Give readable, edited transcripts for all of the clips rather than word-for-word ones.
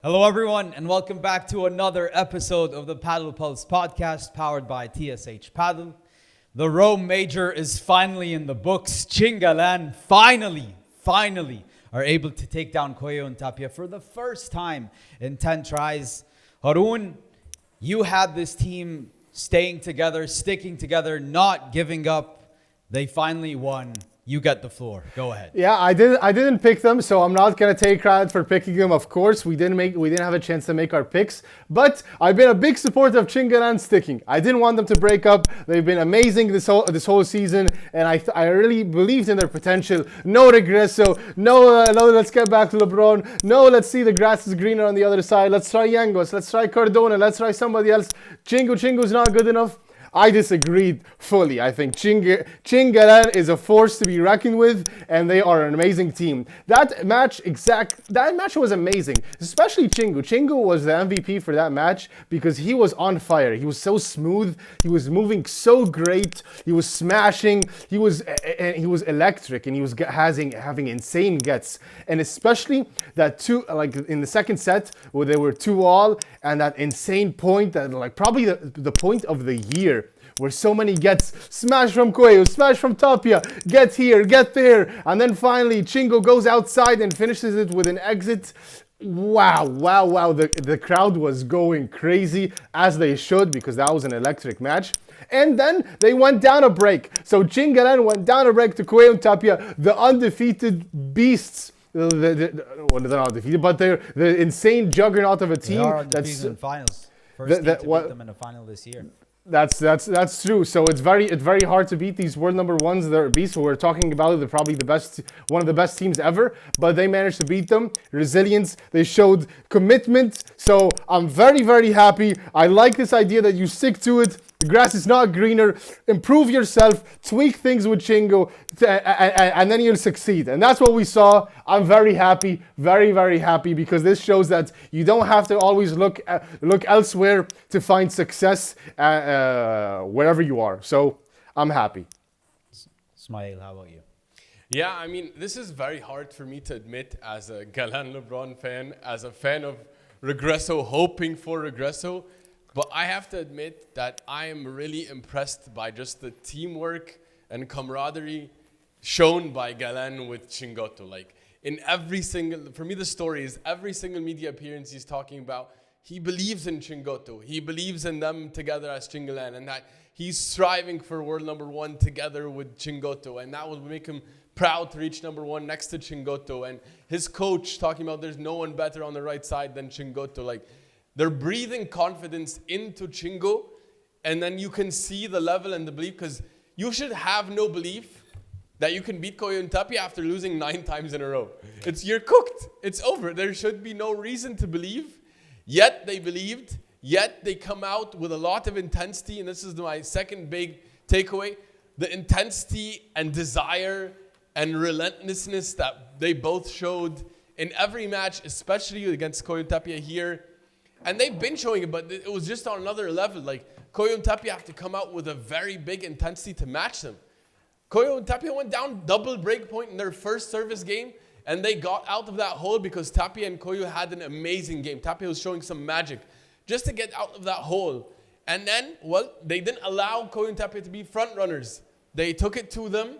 Hello, everyone, and welcome back to another episode of the Paddle Pulse podcast powered by TSH Paddle. The Rome Major is finally in the books. Chingalan finally are able to take down Coello Tapia for the first time in 10 tries. Haroon, you had this team staying together, sticking together, not giving up. They finally won. You get the floor. Go ahead. Yeah, I didn't pick them, so I'm not gonna take credit for picking them. Of course, we didn't have a chance to make our picks, but I've been a big supporter of Chingalan sticking. I didn't want them to break up. They've been amazing this whole season, and I really believed in their potential. No regresso. No, let's get back to LeBron. No, let's see the grass is greener on the other side. Let's try Yangos. Let's try Cardona. Let's try somebody else. Chingo's not good enough. I disagreed fully. I think Chingalan is a force to be reckoned with, and they are an amazing team. That match was amazing, especially Chingo. Chingo was the MVP for that match because he was on fire. He was so smooth. He was moving so great. He was smashing. He was electric, and he was having insane gets. And especially that in the second set where they were 2-all, and that insane point that probably the point of the year, where so many gets smash from Coello, smash from Tapia, get here, get there, and then finally Chingo goes outside and finishes it with an exit. Wow. The crowd was going crazy, as they should, because that was an electric match. And then they went down a break. So Chingalan went down a break to Coello Tapia, the undefeated beasts. They're not undefeated, but they're the insane juggernaut of a team. They are undefeated in finals. First team to beat them in a final this year. That's true. So it's very hard to beat these world number ones. They're beasts. So we're talking about it. They're probably one of the best teams ever. But they managed to beat them. Resilience. They showed commitment. So I'm very happy. I like this idea that you stick to it. The grass is not greener. Improve yourself. Tweak things with Chingo, and then you'll succeed. And that's what we saw. I'm very happy, very happy, because this shows that you don't have to always look elsewhere to find success wherever you are. So I'm happy. Ismaeel, how about you? Yeah, I mean, this is very hard for me to admit as a Galan LeBron fan, as a fan of Regresso, hoping for Regresso. But I have to admit that I am really impressed by just the teamwork and camaraderie shown by Galan with Chingotto. For me, the story is every single media appearance he's talking about, he believes in Chingotto. He believes in them together as Chingalan, and that he's striving for world number one together with Chingotto, and that will make him proud to reach number one next to Chingotto. And his coach talking about there's no one better on the right side than Chingotto. They're breathing confidence into Chingo, and then you can see the level and the belief, because you should have no belief that you can beat Coello Tapia after losing 9 times in a row. You're cooked. It's over. There should be no reason to believe. Yet they believed. Yet they come out with a lot of intensity, and this is my second big takeaway. The intensity and desire and relentlessness that they both showed in every match, especially against Coello Tapia here. And they've been showing it, but it was just on another level. Coello Tapia have to come out with a very big intensity to match them. Coello Tapia went down double break point in their first service game, and they got out of that hole because Tapia and Coello had an amazing game. Tapia was showing some magic just to get out of that hole. And then, they didn't allow Coello Tapia to be front runners. They took it to them.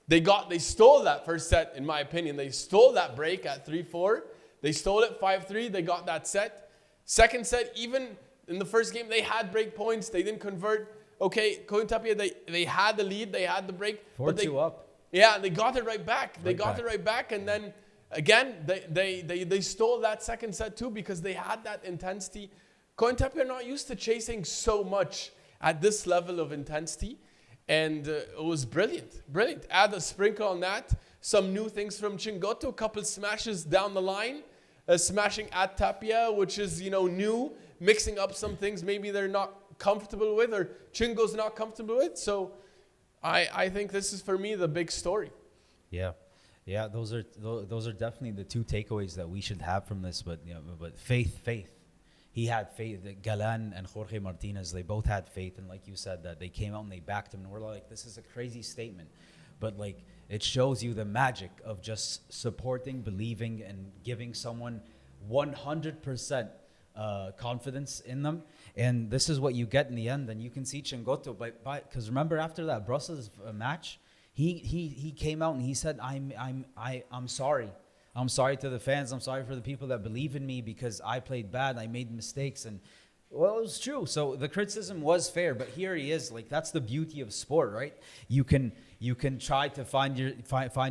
They stole that first set, in my opinion. They stole that break at 3-4. They stole it 5-3. They got that set. Second set, even in the first game, they had break points. They didn't convert. Okay, Coello Tapia, they had the lead. They had the break. 4-2 up. Yeah, they got it right back. They got it right back. And then, again, they stole that second set too, because they had that intensity. Coello Tapia are not used to chasing so much at this level of intensity. And it was brilliant. Add a sprinkle on that. Some new things from Chingotto. A couple smashes down the line. Smashing at Tapia, which is, new, mixing up some things maybe they're not comfortable with, or Chingo's not comfortable with. So I think this is, for me, the big story. Yeah, those are definitely the two takeaways that we should have from this. But faith. He had faith. Galan and Jorge Martinez, they both had faith, and like you said, that they came out and they backed him, and we're like, this is a crazy statement, but it shows you the magic of just supporting, believing, and giving someone 100% confidence in them, and this is what you get in the end. And you can see Chingotto, because remember after that Brussels match, he came out and he said, I'm sorry. I'm sorry to the fans. I'm sorry for the people that believe in me because I played bad. I made mistakes. And well, it was true. So the criticism was fair, but here he is. Like, that's the beauty of sport, right? You can try to find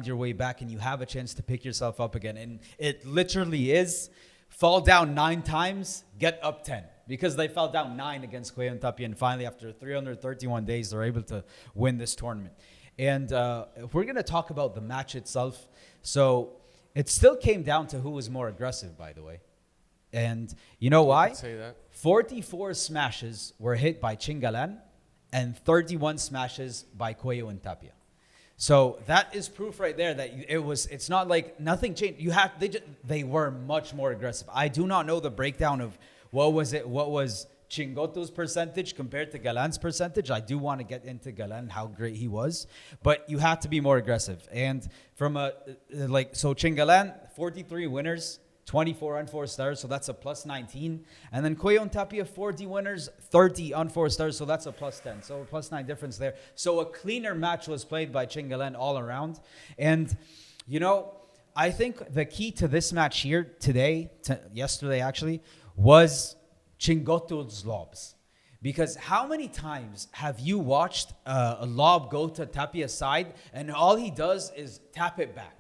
your way back, and you have a chance to pick yourself up again. And it literally is fall down 9 times, get up 10. Because they fell down 9 against Coello Tapia, and finally after 331 days, they're able to win this tournament. And if we're going to talk about the match itself, so it still came down to who was more aggressive, by the way. And you know why? Say that. 44 smashes were hit by Chingalan and 31 smashes by Coello Tapia. So that is proof right there that it's not like nothing changed. They were much more aggressive. I do not know the breakdown of what was Chingotto's percentage compared to Galan's percentage. I do want to get into Galan, how great he was, but you have to be more aggressive. And from so Chingalan, 43 winners, 24 unforced stars, so that's a plus 19. And then Coello Tapia, 40 winners, 30 unforced stars, so that's a plus 10. So a plus 9 difference there. So a cleaner match was played by Chingalan all around. And, I think the key to this match here yesterday actually, was Chingotto's lobs. Because how many times have you watched a lob go to Tapia's side and all he does is tap it back?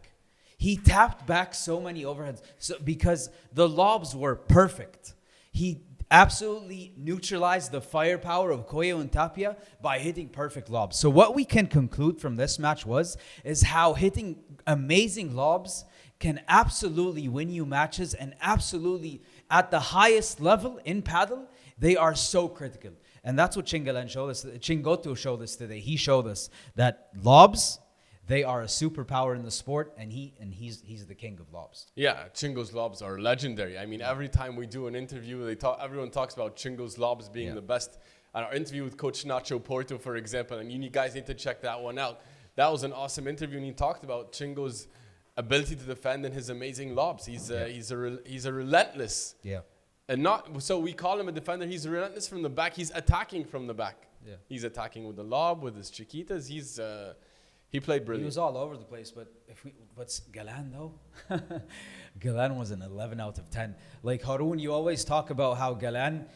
He tapped back so many overheads because the lobs were perfect. He absolutely neutralized the firepower of Coello Tapia by hitting perfect lobs. So what we can conclude from this match is how hitting amazing lobs can absolutely win you matches, and absolutely at the highest level in paddle, they are so critical. And that's what Chingalan showed us. Chingotto showed us today. He showed us that lobs, they are a superpower in the sport, and he's the king of lobs. Yeah, Chingo's lobs are legendary. I mean, every time we do an interview, everyone talks about Chingo's lobs being the best. And our interview with Coach Nacho Porto, for example, and you guys need to check that one out. That was an awesome interview, and he talked about Chingo's ability to defend and his amazing lobs. He's a relentless. Yeah. And not so we call him a defender. He's relentless from the back. He's attacking from the back. Yeah. He's attacking with the lob, with his chiquitas. He played brilliant. He was all over the place, but Galan though, Galan was an 11 out of 10. Like Haroon, you always talk about how Galan,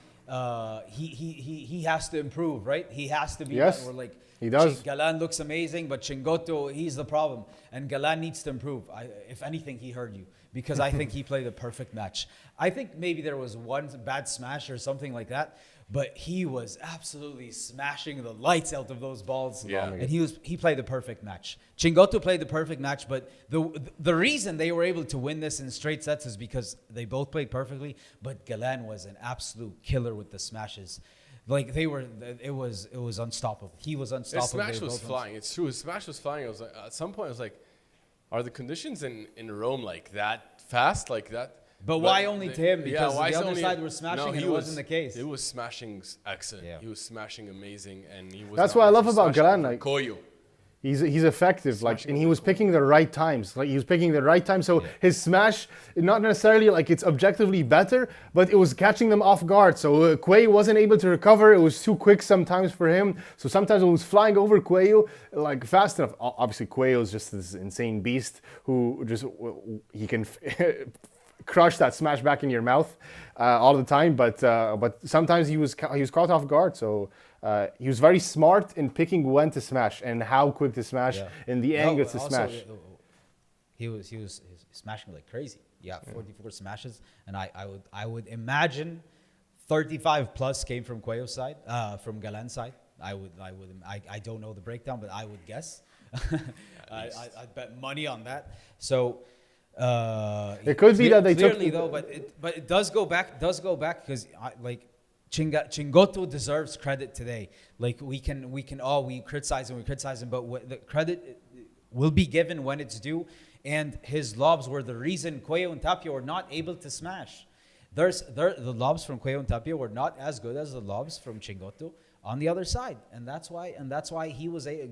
he has to improve, right? He has to be. Yes, better. Like he does. Galan looks amazing, but Chingotto, he's the problem, and Galan needs to improve. If anything, he heard you, because I think he played a perfect match. I think maybe there was one bad smash or something like that, but he was absolutely smashing the lights out of those balls. Yeah. And he played the perfect match. Chingotto played the perfect match, but the reason they were able to win this in straight sets is because they both played perfectly, but Galan was an absolute killer with the smashes. Like it was unstoppable. He was unstoppable. His smash was flying. It's true. His smash was flying. I was like, at some point, I was like, are the conditions in Rome like that fast, like that? But why only to him? Because why the other only side were smashing, and it wasn't the case. It was smashing excellent. Yeah. He was smashing amazing, and he was. That's what I love about Galan. Like, Coello. He's effective, like, and he was picking the right times. Like, he was picking the right time. So his smash, not necessarily like it's objectively better, but it was catching them off guard. So Coello wasn't able to recover. It was too quick sometimes for him. So sometimes it was flying over Coello like fast enough. Obviously, Coello is just this insane beast who he can crush that smash back in your mouth all the time. But sometimes he was caught off guard. So. He was very smart in picking when to smash and how quick to smash and the angles to smash. He was smashing like crazy. Yeah, 44 smashes, and I would imagine 35 plus came from Coello's side, from Galan's side. I don't know the breakdown, but I would guess. I'd bet money on that. So. It could be that they clearly though, but it does go back because Chingotto deserves credit today. Like we criticize him, but the credit will be given when it's due. And his lobs were the reason Coello and Tapia were not able to smash. The lobs from Coello and Tapia were not as good as the lobs from Chingotto on the other side, and that's why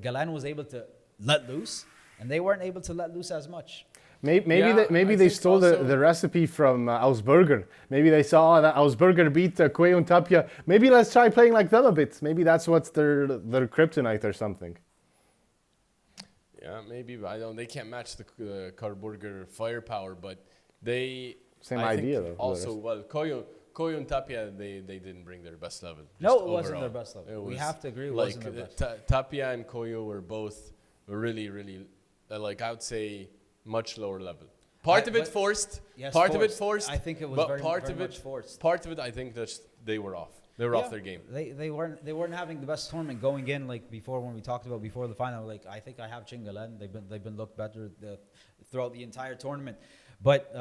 Galan was able to let loose, and they weren't able to let loose as much. Maybe Yeah, maybe I they think stole also- the recipe from Ausburger. Maybe they saw that Ausburger beat Coello Tapia. Maybe let's try playing like them a bit. Maybe that's what's their kryptonite or something. Yeah, maybe, but I don't. They can't match the Carburger firepower, but they. Same I think idea, though. Also, well, Coello and Tapia, they didn't bring their best level. No, just it wasn't overall. their best level. It We was have to agree, it like, wasn't their best. Tapia and Coello were both really, really, like I would say, much lower level. Part of it but- forced. Yes, part of it forced. forced. I think it was but very, part very of much it forced. Part of it, I think that they were off. They were off their game. They weren't having the best tournament going in, like before, when we talked about before the final. Like, I think I have Chingalan. They've been looked better throughout the entire tournament. But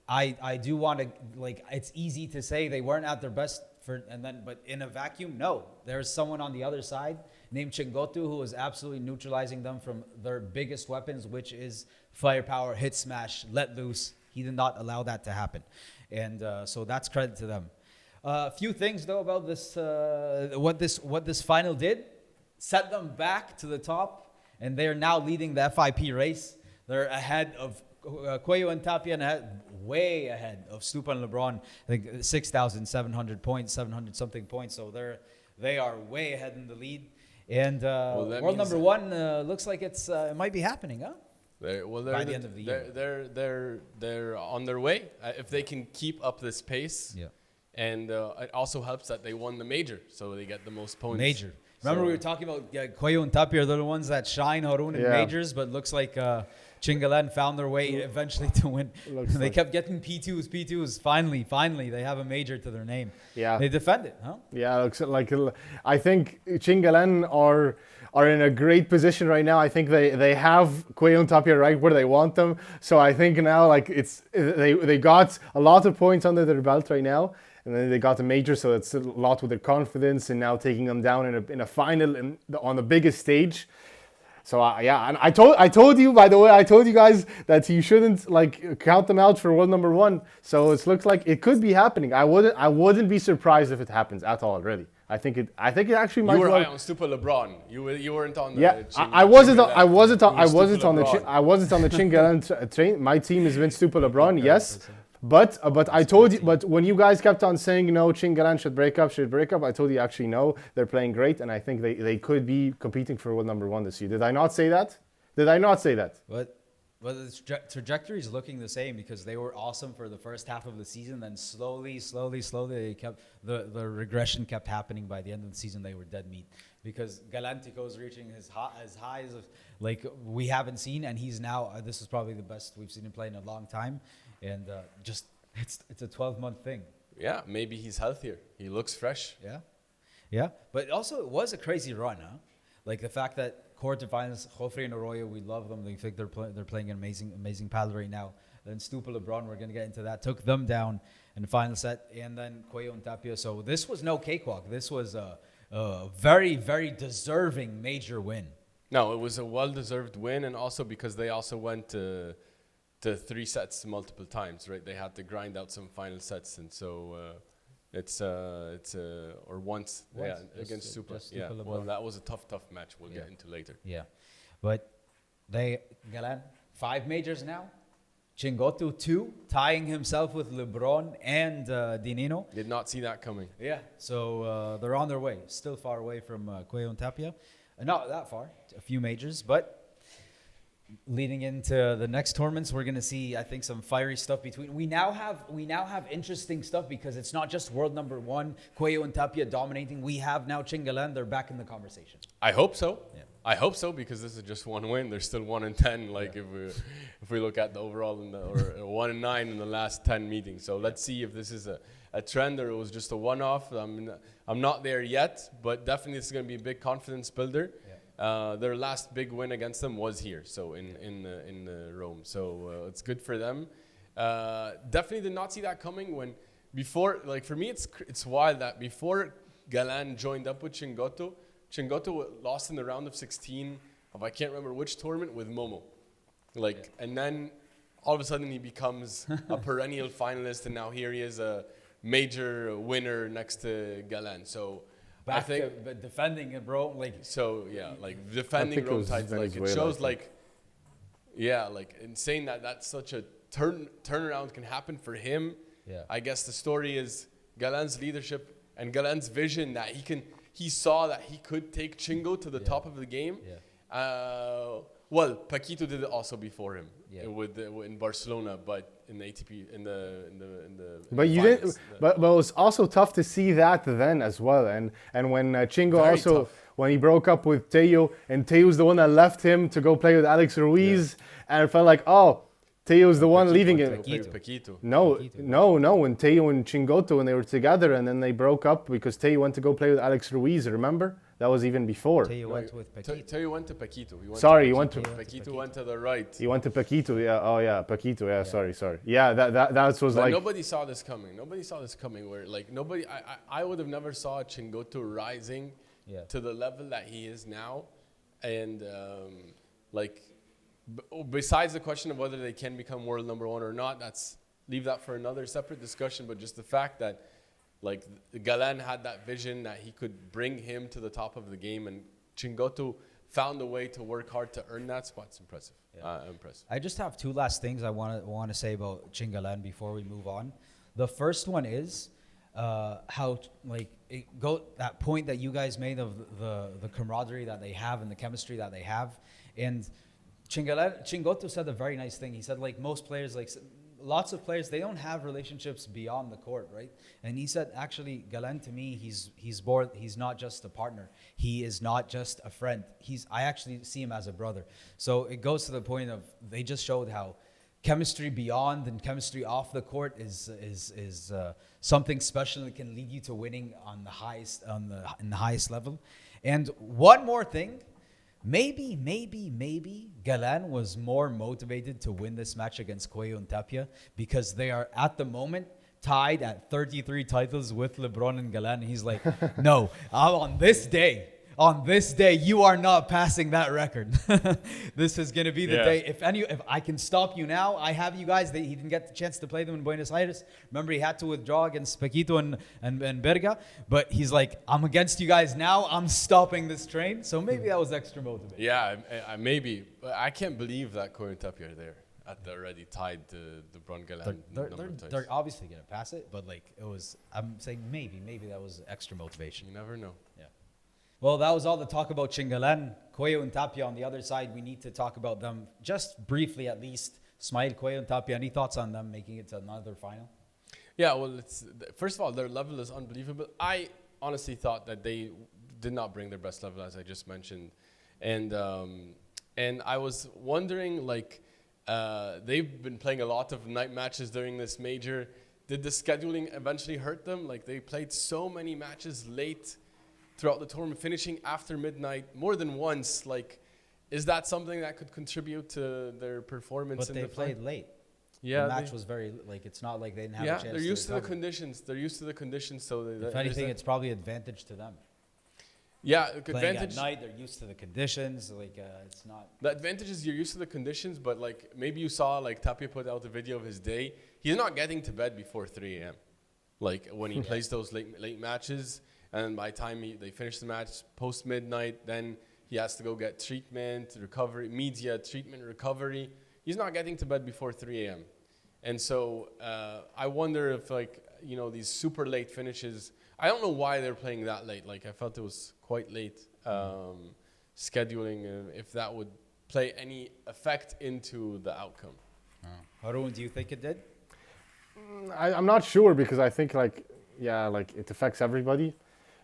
I do want to, like, it's easy to say they weren't at their best but in a vacuum, no. There's someone on the other side named Chingotto who was absolutely neutralizing them from their biggest weapons, which is firepower, hit smash, let loose. He did not allow that to happen, and so that's credit to them. A few things though about this, what this final did, set them back to the top, and they are now leading the FIP race. They're ahead of Coello and Tapia, and way ahead of Stupa and LeBron. I think 6,700 points, 700 something points. So they are way ahead in the lead. And world number one looks like it might be happening, huh? By the end of the year. They're on their way if they can keep up this pace. Yeah. And it also helps that they won the major, so they get the most points. Major. Remember we were talking about Coello and Tapia are the ones that shine, Haroon, in majors, but looks like Chingalan found their way eventually to win. They kept getting P2s. Finally, they have a major to their name. Yeah. They defend it, huh? Yeah, looks like I think Chingalan are in a great position right now. I think they have Coello and Tapia right where they want them. So I think now like they got a lot of points under their belt right now. And then they got a major, so it's a lot with their confidence, and now taking them down in a final on the biggest stage. So and I told you, by the way, I told you guys that you shouldn't like count them out for world number one. So it looks like it could be happening. I wouldn't be surprised if it happens at all. Really, I think it actually might. You were high on Stupa LeBron. You weren't on the. Yeah, I wasn't on the Chingalan train. My team has been Stupa LeBron. Yes. But I told you, but when you guys kept on saying, Chingalan should break up, I told you actually no, they're playing great, and I think they could be competing for world number one this year. Did I not say that? But the trajectory is looking the same, because they were awesome for the first half of the season. Then slowly, they kept the regression kept happening. By the end of the season, they were dead meat, because Galantico's reaching as highs of like we haven't seen, and he's now this is probably the best we've seen him play in a long time. And just it's a 12-month thing. Yeah, maybe he's healthier. He looks fresh. Yeah. But also it was a crazy run, huh? Like the fact that quarterfinals, Jofre and Arroyo, we love them. They think they're playing an amazing paddle right now. Then Stupa LeBron, we're gonna get into that. Took them down in the final set, and then Coello and Tapia. So this was no cakewalk. This was a very, very deserving major win. No, it was a well-deserved win, and also because they also went to 3 sets multiple times, right? They had to grind out some final sets, and so or once against Super. Yeah, well, that was a tough match. We'll get into later. Yeah, but Galan 5 majors now. Chingotto 2, tying himself with LeBron and Dinino. Did not see that coming. Yeah, so they're on their way. Still far away from Coello and Tapia. Not that far, a few majors, but leading into the next tournaments, we're going to see, I think, some fiery stuff between. We now have interesting stuff, because it's not just world number one, Coello and Tapia dominating. We have now Chingalan. They're back in the conversation. I hope so. Yeah. I hope so, because this is just one win. There's still 1 in 10. Like if we look at the overall or 1 in 9 in the last 10 meetings. So let's see if this is a trend or it was just a one-off. I'm not there yet, but definitely this is going to be a big confidence builder. Yeah. Their last big win against them was here, so in Rome. So it's good for them. Definitely did not see that coming when before. Like for me, it's wild that before Galan joined up with Chingotto lost in the round of 16 of I can't remember which tournament with Momo. And then all of a sudden he becomes a perennial finalist, and now here he is a major winner next to Galan. So Back I think to defending it, bro. defending Rome titles. Like it shows Yeah, like insane that such a turnaround can happen for him. Yeah. I guess the story is Galan's leadership and Galan's vision that he saw that he could take Chingo to the top of the game. Yeah. Well, Paquito did it also before him in Barcelona, but in the ATP in the But you finals, didn't. But it was also tough to see that then as well. And when Chingo Very also tough. when he broke up with Teo, and Teo's the one that left him to go play with Alex Ruiz, and it felt like, oh, Teo's the one leaving it. Paquito. No. When Teo and Chingotto, when they were together, and then they broke up because Teo went to go play with Alex Ruiz. Remember? That was even before. Teo went with Paquito. Teo went to Paquito. Sorry, he went to Paquito went to the right. He went to Paquito. Yeah. Oh yeah, Paquito. Yeah. Sorry. Yeah. That was But like. nobody saw this coming. Where like nobody, I would have never saw Chingotto rising to the level that he is now, and besides the question of whether they can become world number one or not, leave that for another separate discussion. But just the fact that like Galan had that vision that he could bring him to the top of the game, and Chingotto found a way to work hard to earn that spot's impressive. Impressive. I just have two last things I want to say about Chingalan before we move on. The first one is how that point that you guys made of the camaraderie that they have and the chemistry that they have. And Chingotto said a very nice thing. He said like most players, like lots of players, they don't have relationships beyond the court, right? And he said actually Galan, to me, he's not just a partner. He is not just a friend. I actually see him as a brother. So it goes to the point of they just showed how chemistry beyond and chemistry off the court is something special that can lead you to winning on the highest level. And one more thing, maybe Galan was more motivated to win this match against Coello Tapia because they are at the moment tied at 33 titles with LeBron and Galan. And he's like, no, on this day, you are not passing that record. This is going to be the day. If I can stop you now, I have you guys. He didn't get the chance to play them in Buenos Aires. Remember, he had to withdraw against Paquito and Berga. But he's like, I'm against you guys now. I'm stopping this train. So maybe that was extra motivated. Yeah, maybe. But I can't believe that Coello Tapia are there at the already tied to the LeBron Galan. They're obviously going to pass it. But like I'm saying maybe that was extra motivation. You never know. Yeah. Well, that was all the talk about Chingalan. Coello and Tapia on the other side, we need to talk about them just briefly at least. Ismaeel, Coello and Tapia, any thoughts on them making it to another final? Yeah, well, first of all, their level is unbelievable. I honestly thought that they did not bring their best level, as I just mentioned. And I was wondering, like, they've been playing a lot of night matches during this major. Did the scheduling eventually hurt them? Like, they played so many matches late throughout the tournament, finishing after midnight more than once. Like, is that something that could contribute to their performance? But they played late. Yeah, the match was very it's not like they didn't have a chance. Yeah, they're used to the conditions. So if anything, it's probably advantage to them. Yeah, playing at night, they're used to the conditions. Like it's not. The advantage is you're used to the conditions, but like maybe you saw like Tapia put out a video of his day. He's not getting to bed before 3 a.m. Like when he plays those late matches. And by the time they finish the match post midnight, then he has to go get treatment, recovery, media, treatment, recovery. He's not getting to bed before 3 a.m. And so I wonder if these super late finishes, I don't know why they're playing that late. Like I felt it was quite late scheduling, if that would play any effect into the outcome. Haroon, do you think it did? I'm not sure because I think it affects everybody.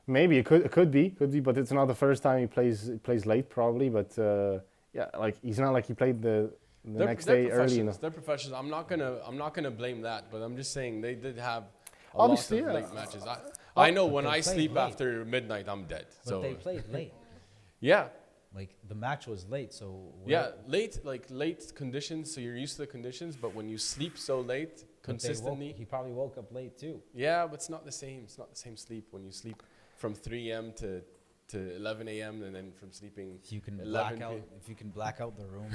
Maybe it could be, but it's not the first time he plays late probably. But he's not like he played the next day early enough. They're professionals. I'm not gonna blame that, but I'm just saying they did have obviously lot of late matches. I know when I sleep late after midnight, I'm dead. But they played late. Yeah. Like the match was late, so late conditions. So you're used to the conditions, but when you sleep so late consistently, he probably woke up late too. Yeah, but it's not the same. It's not the same sleep when you sleep from 3 a.m. to 11 a.m. and then from sleeping. If you can black out the room,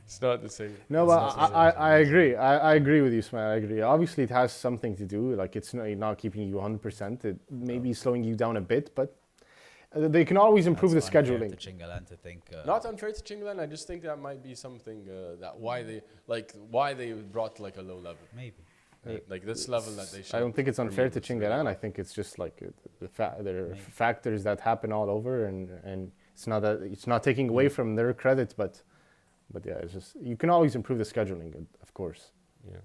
it's not the same. No, but I agree. I agree with you, Ismaeel. I agree. Obviously, it has something to do. Like it's not keeping you 100%. It may be slowing you down a bit, but they can always improve That's the unfair scheduling. to Chingalan to think. Not unfair to Chingalan. I just think that might be something why they brought like a low level, Maybe. like this level that they should. I don't think it's unfair to Chingalan. I think it's just like there are factors that happen all over, and it's not taking away from their credit, but yeah, it's just you can always improve the scheduling, of course. Yeah.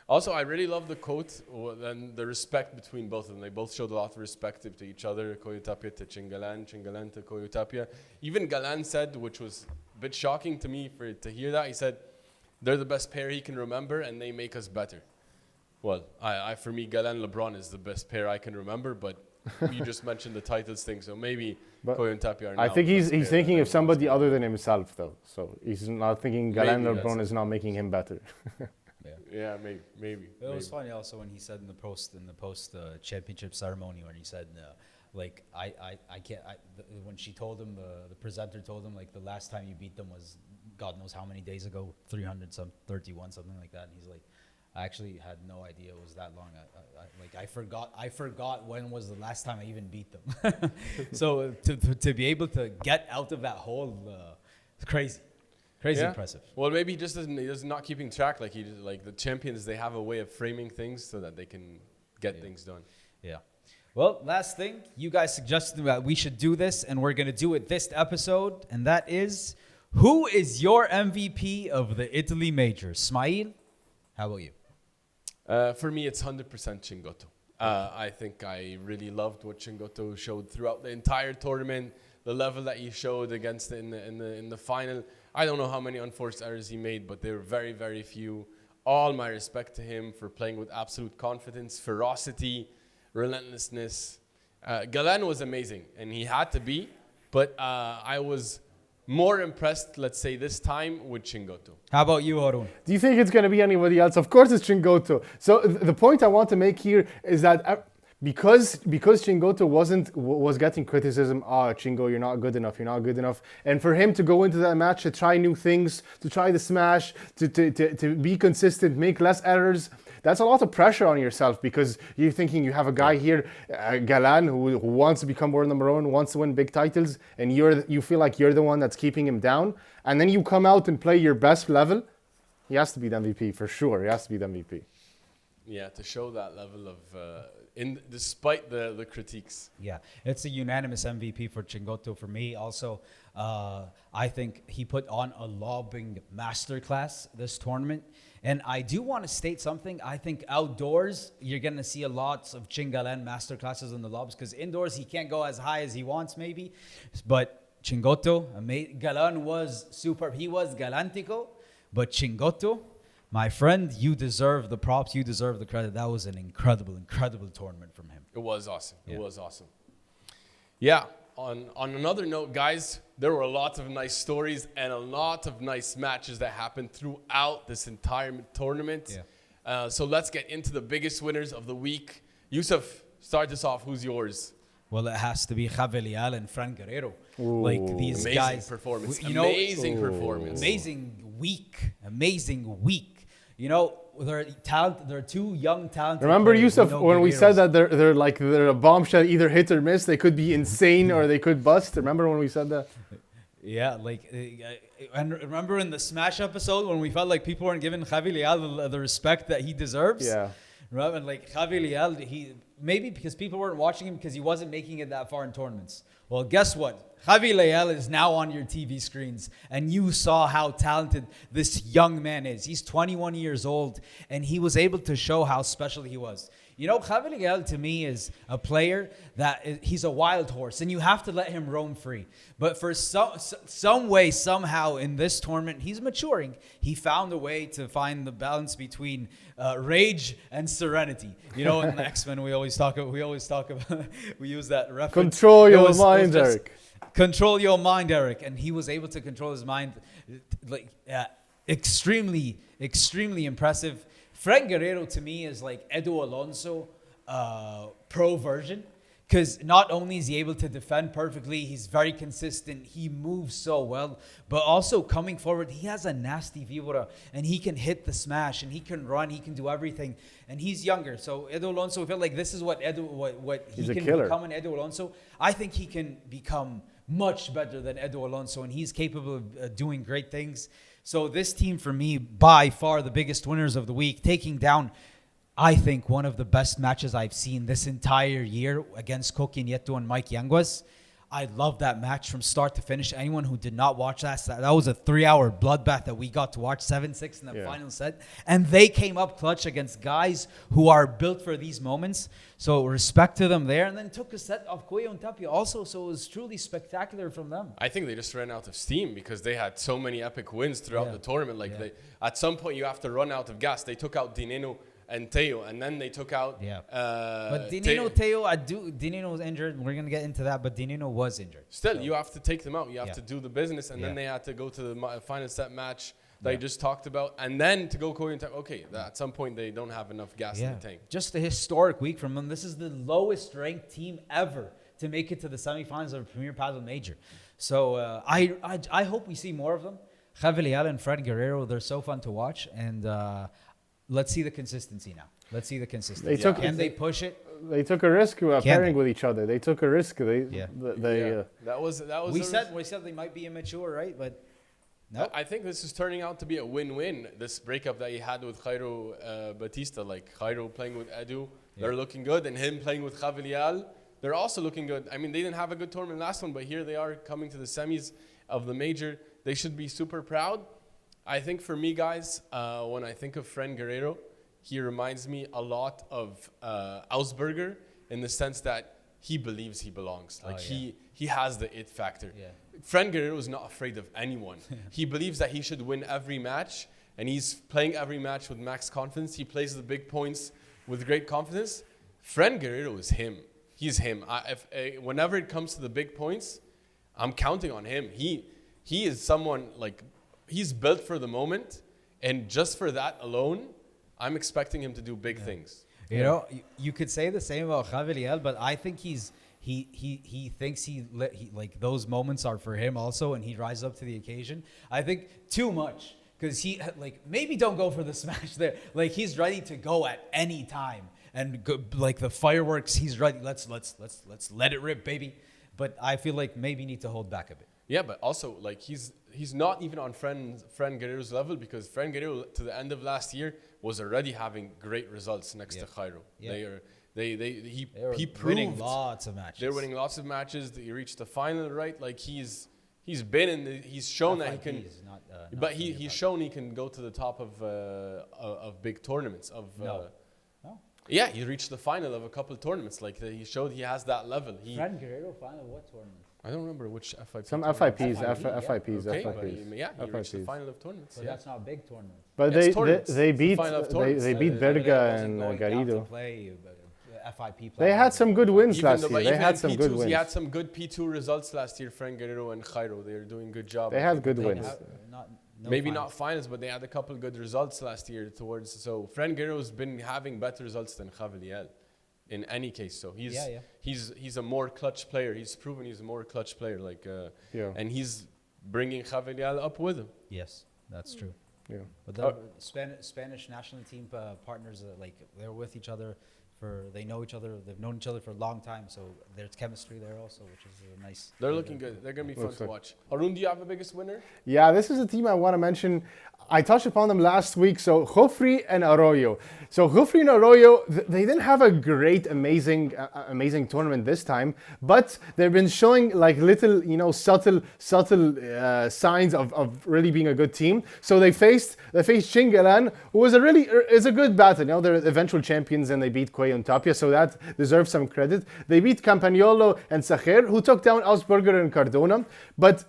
Also, I really love the quote and the respect between both of them. They both showed a lot of respect to each other. Coello Tapia to Chingalan, Chingalan to Coello Tapia. Even Galan said, which was a bit shocking to me to hear that, he said, they're the best pair he can remember and they make us better. Well, for me, Galan LeBron is the best pair I can remember, but you just mentioned the titles thing, so maybe Coello and Tapia are now I think the he's best pair thinking that of somebody other than himself, though. So he's not thinking Galan Maybe LeBron that's is not making him better. Yeah, maybe. It was funny also when he said in the post championship ceremony when he said like I can't when she told him the presenter told him like the last time you beat them was God knows how many days ago, 31 something like that, and he's like, I actually had no idea it was that long. I forgot when was the last time I even beat them. So to be able to get out of that hole, it's crazy. Crazy impressive. Well, maybe he just he's not keeping track. Like the champions, they have a way of framing things so that they can get things done. Yeah. Well, last thing, you guys suggested that we should do this, and we're gonna do it this episode, and that is, who is your MVP of the Italy Major? Ismaeel, how about you? For me, it's 100% Chingotto. I think I really loved what Chingotto showed throughout the entire tournament. The level that he showed against in the final. I don't know how many unforced errors he made, but they were very, very few. All my respect to him for playing with absolute confidence, ferocity, relentlessness. Galan was amazing, and he had to be, but I was more impressed, let's say, this time with Chingotto. How about you, Haroon? Do you think it's going to be anybody else? Of course it's Chingotto. So the point I want to make here is that because Chingotto was getting criticism, Chingo, you're not good enough. And for him to go into that match to try new things, to try the smash, to be consistent, make less errors, that's a lot of pressure on yourself, because you're thinking you have a guy here, Galan, who wants to become world number one, wants to win big titles, and you feel like you're the one that's keeping him down. And then you come out and play your best level. He has to be the MVP, for sure. He has to be the MVP. Yeah, to show that level of... despite the critiques. Yeah, it's a unanimous MVP for Chingotto. For me also, I think he put on a lobbing masterclass this tournament. And I do want to state something. I think outdoors, you're going to see a lot of Chingalan masterclasses in the lobs, because indoors, he can't go as high as he wants maybe. But Chingotto, Galan was superb. He was galantico, but Chingotto, my friend, you deserve the props. You deserve the credit. That was an incredible, incredible tournament from him. It was awesome. Yeah. It was awesome. Yeah. On another note, guys, there were a lot of nice stories and a lot of nice matches that happened throughout this entire tournament. Yeah. So let's get into the biggest winners of the week. Yousef, start us off. Who's yours? Well, it has to be Javi, Leal, and Fran Guerrero. Ooh. Like these amazing guys. Performance. Amazing performance. Amazing week. You know, they're two young talented Remember, players. Yousef, when we said that they're a bombshell, either hit or miss, they could be insane or they could bust. Remember when we said that? Yeah, and remember in the Smash episode when we felt like people weren't giving Javi Leal the respect that he deserves? Yeah. Right? And like Javi Leal, maybe because people weren't watching him because he wasn't making it that far in tournaments. Well, guess what? Javi Leal is now on your TV screens, and you saw how talented this young man is. He's 21 years old, and he was able to show how special he was. You know, Javi Leal to me is a player he's a wild horse, and you have to let him roam free. But for some way, somehow in this tournament, he's maturing. He found a way to find the balance between rage and serenity. You know, in the X-Men, we use that reference. Control your mind, Eric. Control your mind, Eric. And he was able to control his mind, extremely, extremely impressive. Fran Guerrero to me is like Edu Alonso pro version. Because not only is he able to defend perfectly, he's very consistent, he moves so well, but also coming forward, he has a nasty vibra, and he can hit the smash, and he can run, he can do everything, and he's younger. So Edu Alonso, I feel like this is what he can become in Edu Alonso. I think he can become much better than Edu Alonso, and he's capable of doing great things. So this team, for me, by far the biggest winners of the week, taking down, I think, one of the best matches I've seen this entire year against Koki Nieto and Mike Yanguas. I love that match from start to finish. Anyone who did not watch that was a 3-hour bloodbath that we got to watch, 7-6 in the final set. And they came up clutch against guys who are built for these moments. So respect to them there. And then took a set of Coello Tapia also. So it was truly spectacular from them. I think they just ran out of steam because they had so many epic wins throughout the tournament. They, at some point, you have to run out of gas. They took out Dineno and Teo, and then they took out but Dineno was injured. We're gonna get into that, but Dineno was injured. Still, you have to take them out. You have to do the business, and then they had to go to the final set match that I just talked about, and then to go Korean time. Okay, at some point they don't have enough gas in the tank. Just a historic week from them. This is the lowest ranked team ever to make it to the semifinals of a Premier Padel Major. So I hope we see more of them. Javi, Leal, and Fran Guerrero, they're so fun to watch, and let's see the consistency now. Let's see the consistency. Can they push it? They took a risk pairing with each other. They took a risk. That was. We said they might be immature, right? But no. I think this is turning out to be a win-win. This breakup that he had with Jairo Batista, like Jairo playing with Edu, they're looking good, and him playing with Javi Leal, they're also looking good. I mean, they didn't have a good tournament last one, but here they are coming to the semis of the major. They should be super proud. I think for me, guys, when I think of Fran Guerrero, he reminds me a lot of Ausberger in the sense that he believes he belongs. He has the it factor. Yeah. Fran Guerrero is not afraid of anyone. He believes that he should win every match, and he's playing every match with max confidence. He plays the big points with great confidence. Fran Guerrero is him. He's him. Whenever it comes to the big points, I'm counting on him. He is someone like... He's built for the moment, and just for that alone, I'm expecting him to do big things. You know, you could say the same about Javi Leal, but I think he thinks he like those moments are for him also, and he rises up to the occasion. I think too much, because he maybe don't go for the smash there. Like, he's ready to go at any time, and go, like the fireworks, he's ready. Let's let it rip, baby. But I feel like maybe you need to hold back a bit. Yeah, but also like he's not even on Fran Guerrero's level, because Fran Guerrero to the end of last year was already having great results next to Jairo. Yeah. He proved winning lots of matches. They're winning lots of matches. He reached the final, right? Like he's been in. He's shown that he can. He's shown he can go to the top of big tournaments. No. Yeah, he reached the final of a couple tournaments. Like he showed he has that level. Fran Guerrero final what tournament? I don't remember which FIP. Some FIPs. Okay, he reached the final of tournaments. But that's not a big tournament. But they beat Berga and Garrido. They had some good wins last year. They had some good wins. He had some good P2 results last year. Fran Guerrero and Jairo, they were doing a good job. They had good wins. Maybe not finals, but they had a couple good results last year towards. So Fran Guerrero's been having better results than Javi Leal. In any case, so he's a more clutch player. He's proven he's a more clutch player. And he's bringing Javi Leal up with him. Yes, that's true. Yeah, but the Spanish national team partners, they're with each other. They know each other. They've known each other for a long time. So there's chemistry there also, which is nice. They're looking good. They're gonna be fun to watch. Haroon, do you have a biggest winner? Yeah, this is a team I want to mention. I touched upon them last week. So Jofre and Arroyo. So Jofre and Arroyo, they didn't have a great, amazing tournament this time, but they've been showing like little, subtle signs of really being a good team. So they faced Chingalan, who is a good battle. They're eventual champions, and they beat Coello Tapia, so that deserves some credit. They beat Campagnolo and Sacher, who took down Ausberger and Cardona, but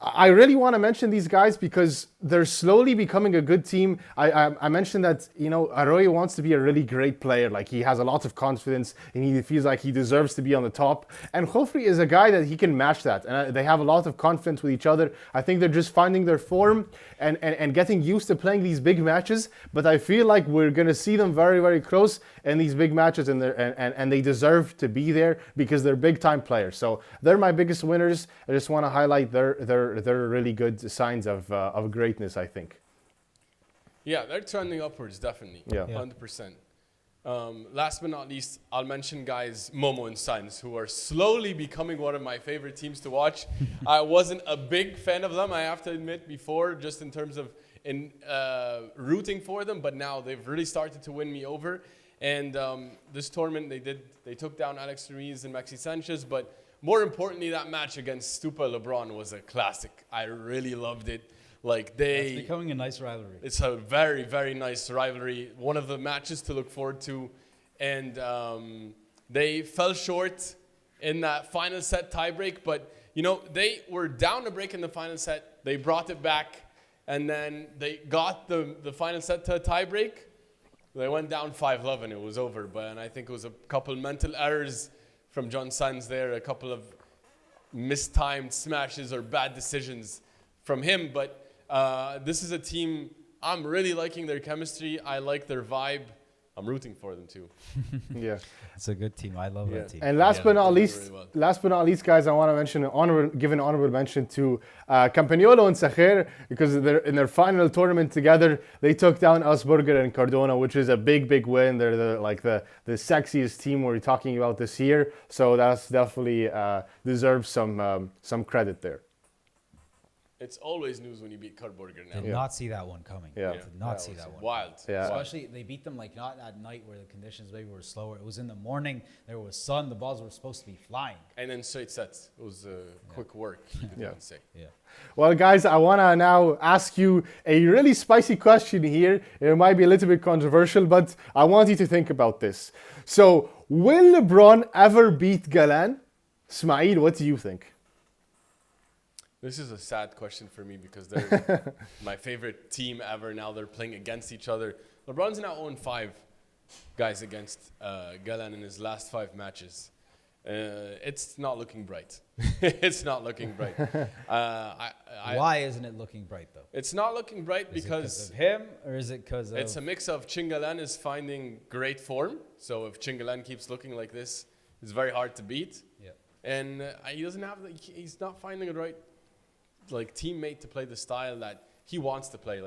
I really want to mention these guys because they're slowly becoming a good team. I mentioned that, Arroyo wants to be a really great player. Like, he has a lot of confidence and he feels like he deserves to be on the top. And Jofre is a guy that he can match that. And they have a lot of confidence with each other. I think they're just finding their form and getting used to playing these big matches. But I feel like we're going to see them very, very close in these big matches, and they deserve to be there because they're big time players. So they're my biggest winners. I just want to highlight their really good signs of greatness, I think. Yeah, they're trending upwards, definitely. Yeah. 100%. Last but not least, I'll mention guys Momo and Sanz, who are slowly becoming one of my favorite teams to watch. I wasn't a big fan of them, I have to admit, before, just in terms of rooting for them, but now they've really started to win me over. And this tournament, they took down Alex Ruiz and Maxi Sanchez, but more importantly, that match against Stupa LeBron was a classic. I really loved it. It's becoming a nice rivalry. It's a very, very nice rivalry. One of the matches to look forward to. And they fell short in that final set tiebreak. But, they were down a break in the final set. They brought it back. And then they got the final set to a tiebreak. They went down 5-love and it was over. And I think it was a couple mental errors from John Sanz there. A couple of mistimed smashes or bad decisions from him. But this is a team, I'm really liking their chemistry. I like their vibe. I'm rooting for them too. Yeah, it's a good team. I love that team. And last but not least, guys, I want to give an honorable mention to Campagnolo and Sacher, because they're in their final tournament together. They took down Asperger and Cardona, which is a big win. They're the sexiest team we're talking about this year. So that's definitely deserves some credit there. It's always news when you beat Cardburger now. Did not see that one coming. Yeah. Did not see that one. Wild. Yeah. Especially they beat them not at night where the conditions maybe were slower. It was in the morning. There was sun. The balls were supposed to be flying. And then straight sets. It was quick work, you could even say. Yeah. Well, guys, I want to now ask you a really spicy question here. It might be a little bit controversial, but I want you to think about this. So, will LeBron ever beat Galan? Ismaeel, what do you think? This is a sad question for me because they're my favorite team ever. Now they're playing against each other. LeBron's now 0-5, guys, against Galan in his last 5 matches. It's not looking bright. It's not looking bright. Why isn't it looking bright, though? It's not looking bright because... Is it because of him, or is it because of... It's a mix of Chingalan is finding great form. So if Chingalan keeps looking like this, it's very hard to beat. Yeah. And he doesn't have... He's not finding the right... teammate to play the style that he wants to play.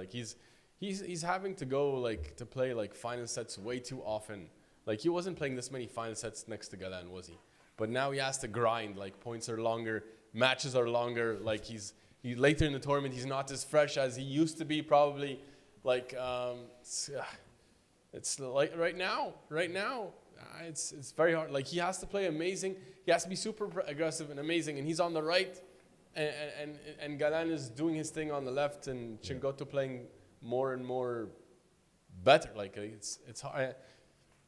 He's having to go to play final sets way too often. He wasn't playing this many final sets next to Galan, was he? But now he has to grind. Points are longer, matches are longer. He's later in the tournament, he's not as fresh as he used to be. Probably it's right now. It's very hard. He has to play amazing. He has to be super aggressive and amazing, and he's on the right. And Galan is doing his thing on the left, and Chingotto playing more and more better. It's hard.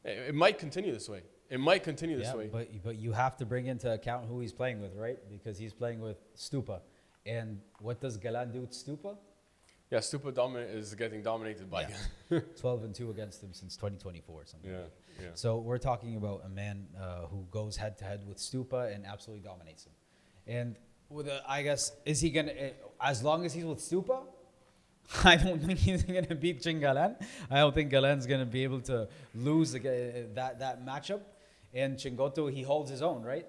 It might continue this way. But you have to bring into account who he's playing with, right? Because he's playing with Stupa. And what does Galan do with Stupa? Yeah, Stupa is getting dominated by Galan. 12-2 against him since 2024 or something. Yeah. So we're talking about a man who goes head-to-head with Stupa and absolutely dominates him. And I guess, is he going to, as long as he's with Stupa, I don't think he's going to beat Chingalan. I don't think Galan's going to be able to lose that matchup. And Chingotto, he holds his own, right?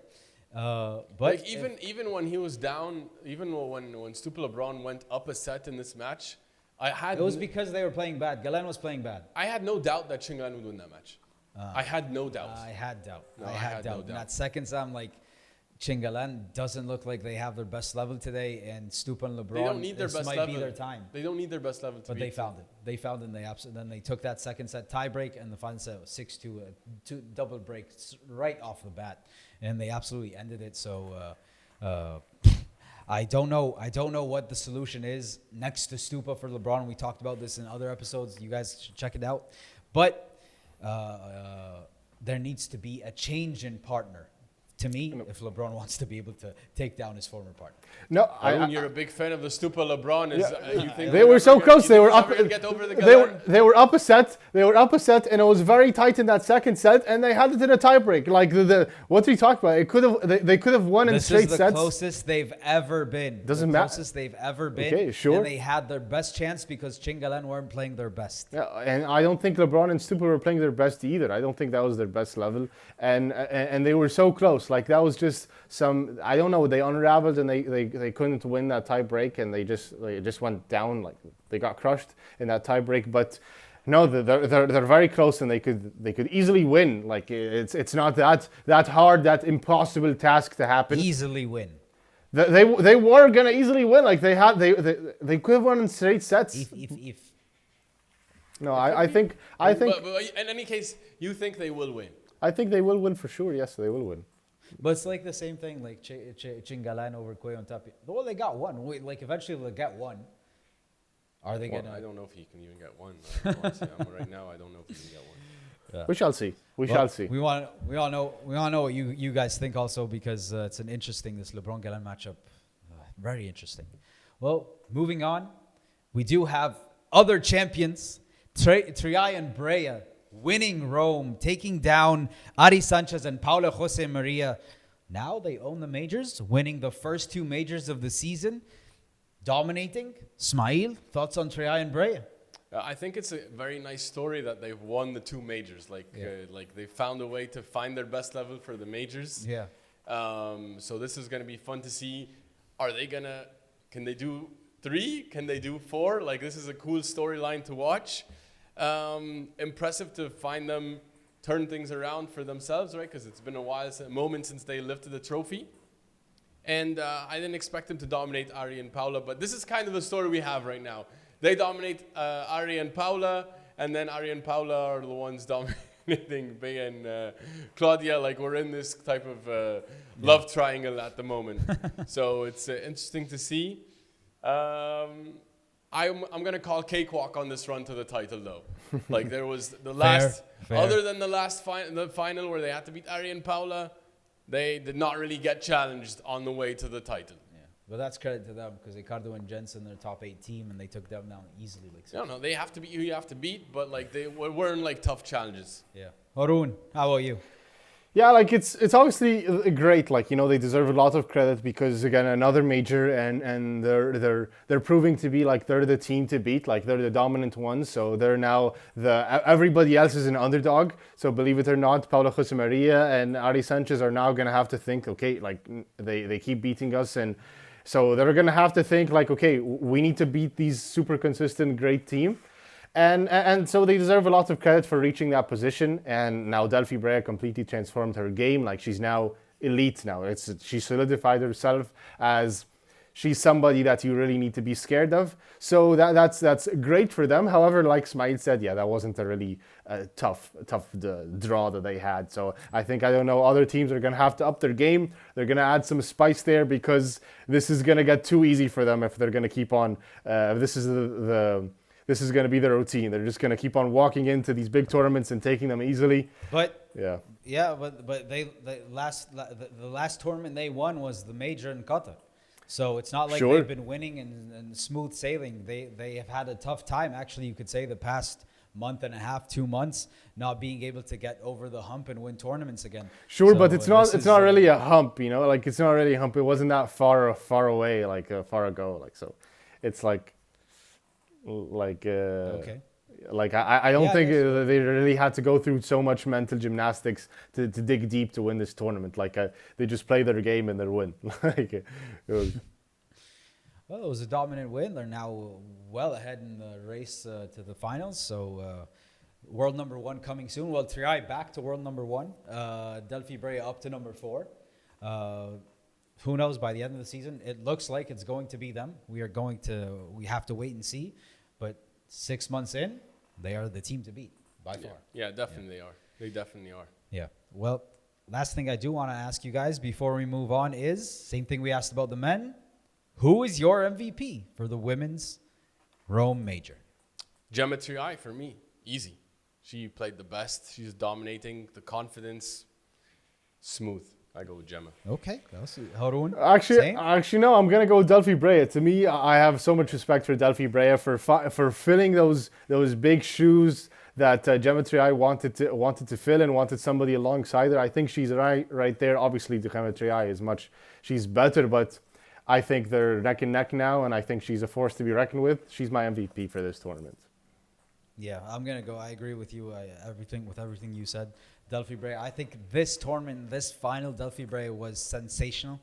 But even when he was down, even when Stupa LeBron went up a set in this match, it was because they were playing bad. Galan was playing bad. I had no doubt that Chingalan would win that match. I had no doubt. I had doubt. No, I had doubt. No doubt. In that second set, I'm like, Chingalan doesn't look like they have their best level today, and Stupa and LeBron, they don't need their best might level. be their time. They don't need their best level to But beat. they found it. They found it, and then they took that second set tiebreak, and the final set was 6-2, 2 double breaks right off the bat, and they absolutely ended it. So I don't know what the solution is next to Stupa for LeBron. We talked about this in other episodes. You guys should check it out. But there needs to be a change in partner to me, if LeBron wants to be able to take down his former partner. No, Haroon, you're a big fan of the Stupa LeBron. You think they were so close. They were up. Get over the They were up a set. They were up a set, and it was very tight in that second set. And they had it in a tiebreak. Like what are you talking about? It could have. They could have won in straight sets. This is the closest they've ever been. Doesn't matter. Closest they've ever been. Okay, sure. And they had their best chance because Chingalan weren't playing their best. Yeah, and I don't think LeBron and Stupa were playing their best either. I don't think that was their best level. And they were so close. Like that was just some. I don't know. They unraveled and they couldn't win that tie break, and they just went down. Like they got crushed in that tie break. But no, they're very close, and they could easily win. Like it's not that hard, that impossible task to happen. Easily win. They were gonna easily win. Like they could have won in straight sets. If. No, I think. But in any case, you think they will win? I think they will win for sure. Yes, they will win. But it's like the same thing, like Chingalan over Coello Tapia. Well, they got one. Like eventually they'll get one. Are they gonna? I don't know if he can even get one. Right now, I don't know if he can get one. Yeah. We shall see. We shall see. We all know what you guys think also, because it's an interesting, this LeBron Galan matchup. Very interesting. Well, moving on, we do have other champions, Triay and Brea, winning Rome, taking down Ari Sanchez and Paulo Jose Maria. Now they own the majors, winning the first two majors of the season, dominating. Ismaeel, thoughts on Triay and Brea? I think it's a very nice story that they've won the two majors. Like they found a way to find their best level for the majors. Yeah. So this is going to be fun to see. Can they do 3? Can they do 4? Like, this is a cool storyline to watch. Impressive to find them turn things around for themselves, right? Because it's been a moment since they lifted the trophy. And I didn't expect them to dominate Ari and Paula, but this is kind of the story we have right now. They dominate Ari and Paula, and then Ari and Paula are the ones dominating Bea and Claudia. Like, we're in this type of love triangle at the moment. So it's interesting to see. I'm going to call cakewalk on this run to the title, though. Like, there was the last, fair. Other than the last the final where they had to beat Ari and Paula, they did not really get challenged on the way to the title. Yeah, but that's credit to them, because Ricardo and Jensen, their top 8 team, and they took them down easily. Like, no, they have to beat who you have to beat, but like they weren't like tough challenges. Yeah. Haroon, how about you? Yeah, like it's obviously great. Like, you know, they deserve a lot of credit because, again, another major, and they're proving to be like they're the team to beat. Like, they're the dominant ones. So they're now everybody else is an underdog. So believe it or not, Paulo Jose Maria and Ari Sanchez are now gonna have to think, okay, like they keep beating us, and so they're gonna have to think like, okay, we need to beat these super consistent great team. And so they deserve a lot of credit for reaching that position. And now Delphi Brea completely transformed her game. Like, she's now elite now. She solidified herself as she's somebody that you really need to be scared of. So that's great for them. However, like Ismaeel said, yeah, that wasn't a really tough draw that they had. So I don't know, other teams are going to have to up their game. They're going to add some spice there, because this is going to get too easy for them if they're going to keep on. This is going to be their routine. They're just going to keep on walking into these big tournaments and taking them easily. But the last tournament they won was the major in Qatar. So it's not like they've been winning and smooth sailing. They have had a tough time, actually, you could say, the past month and a half, 2 months, not being able to get over the hump and win tournaments again. Sure, so, but it's not really a hump, you know. Like, it's not really a hump. It wasn't that far away, like far ago. Like, so, it's like. Okay. Like, I don't think they really had to go through so much mental gymnastics to dig deep to win this tournament. Like, they just play their game and they win. Like, well, it was a dominant win. They're now well ahead in the race to the finals. So, world number 1 coming soon. Well, Triay back to world number 1. Delphi Brea up to number 4. Who knows, by the end of the season, it looks like it's going to be them. We have to wait and see. But 6 months in, they are the team to beat by far. Yeah, definitely they are. They definitely are. Yeah. Well, last thing I do want to ask you guys before we move on is, same thing we asked about the men. Who is your MVP for the women's Rome Major? Gemma Triay for me. Easy. She played the best. She's dominating. The confidence. Smooth. I go with Gemma. Okay. Haroon? Actually, no. I'm gonna go with Delphi Brea. To me, I have so much respect for Delphi Brea for filling those big shoes that Gemma Triay wanted to fill and wanted somebody alongside her. I think she's right there. Obviously, Gemma Triay she's better, but I think they're neck and neck now, and I think she's a force to be reckoned with. She's my MVP for this tournament. Yeah, I'm gonna go. I agree with you. Everything you said. Delphi Brea. I think this tournament, this final, Delphi Brea was sensational.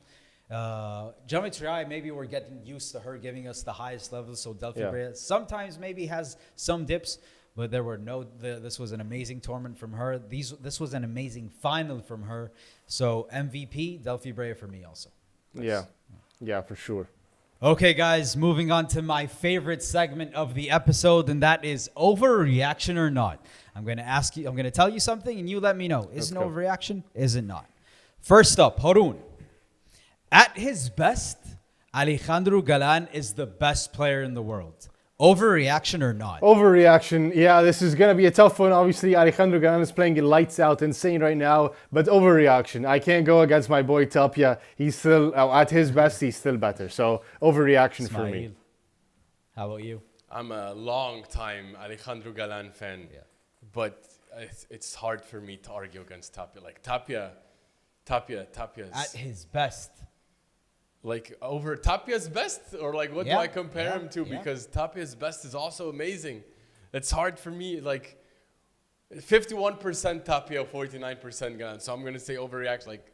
Gemma Triay, maybe we're getting used to her giving us the highest levels. So Delphi Brea sometimes maybe has some dips, but there were this was an amazing tournament from her. This was an amazing final from her. So MVP, Delphi Brea for me also. Yeah, for sure. Okay, guys, moving on to my favorite segment of the episode, and that is overreaction or not. I'm going to tell you something, and you let me know. Is it an overreaction? Is it not? First up, Haroon. At his best, Alejandro Galan is the best player in the world. Overreaction or not? Overreaction. Yeah, this is going to be a tough one. Obviously, Alejandro Galan is playing it lights out, insane right now. But overreaction. I can't go against my boy Tapia. He's still, at his best, he's still better. So, overreaction for me. How about you? I'm a long-time Alejandro Galan fan. Yeah. But it's hard for me to argue against Tapia. Like, Tapia's... At his best. Like, over Tapia's best? Or, like, what do I compare him to? Yeah. Because Tapia's best is also amazing. It's hard for me, like, 51% Tapia, 49% Galan. So I'm going to say overreact. Like,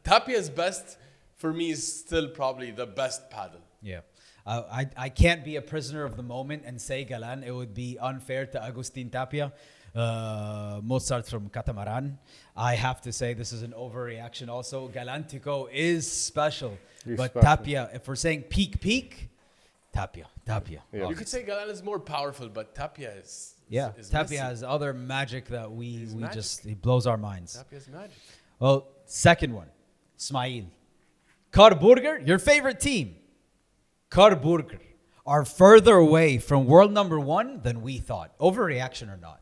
Tapia's best, for me, is still probably the best paddle. Yeah. I can't be a prisoner of the moment and say Galan. It would be unfair to Agustin Tapia. Mozart from Catamaran. I have to say this is an overreaction also. Galantico is special. But Tapia, if we're saying peak, Tapia. Yeah. You could say Galan is more powerful, but Tapia is Tapia has other magic that we just, he blows our minds. Tapia's magic. Well, second one, Ismaeel. Karburger, your favorite team. Karburger are further away from world number 1 than we thought. Overreaction or not?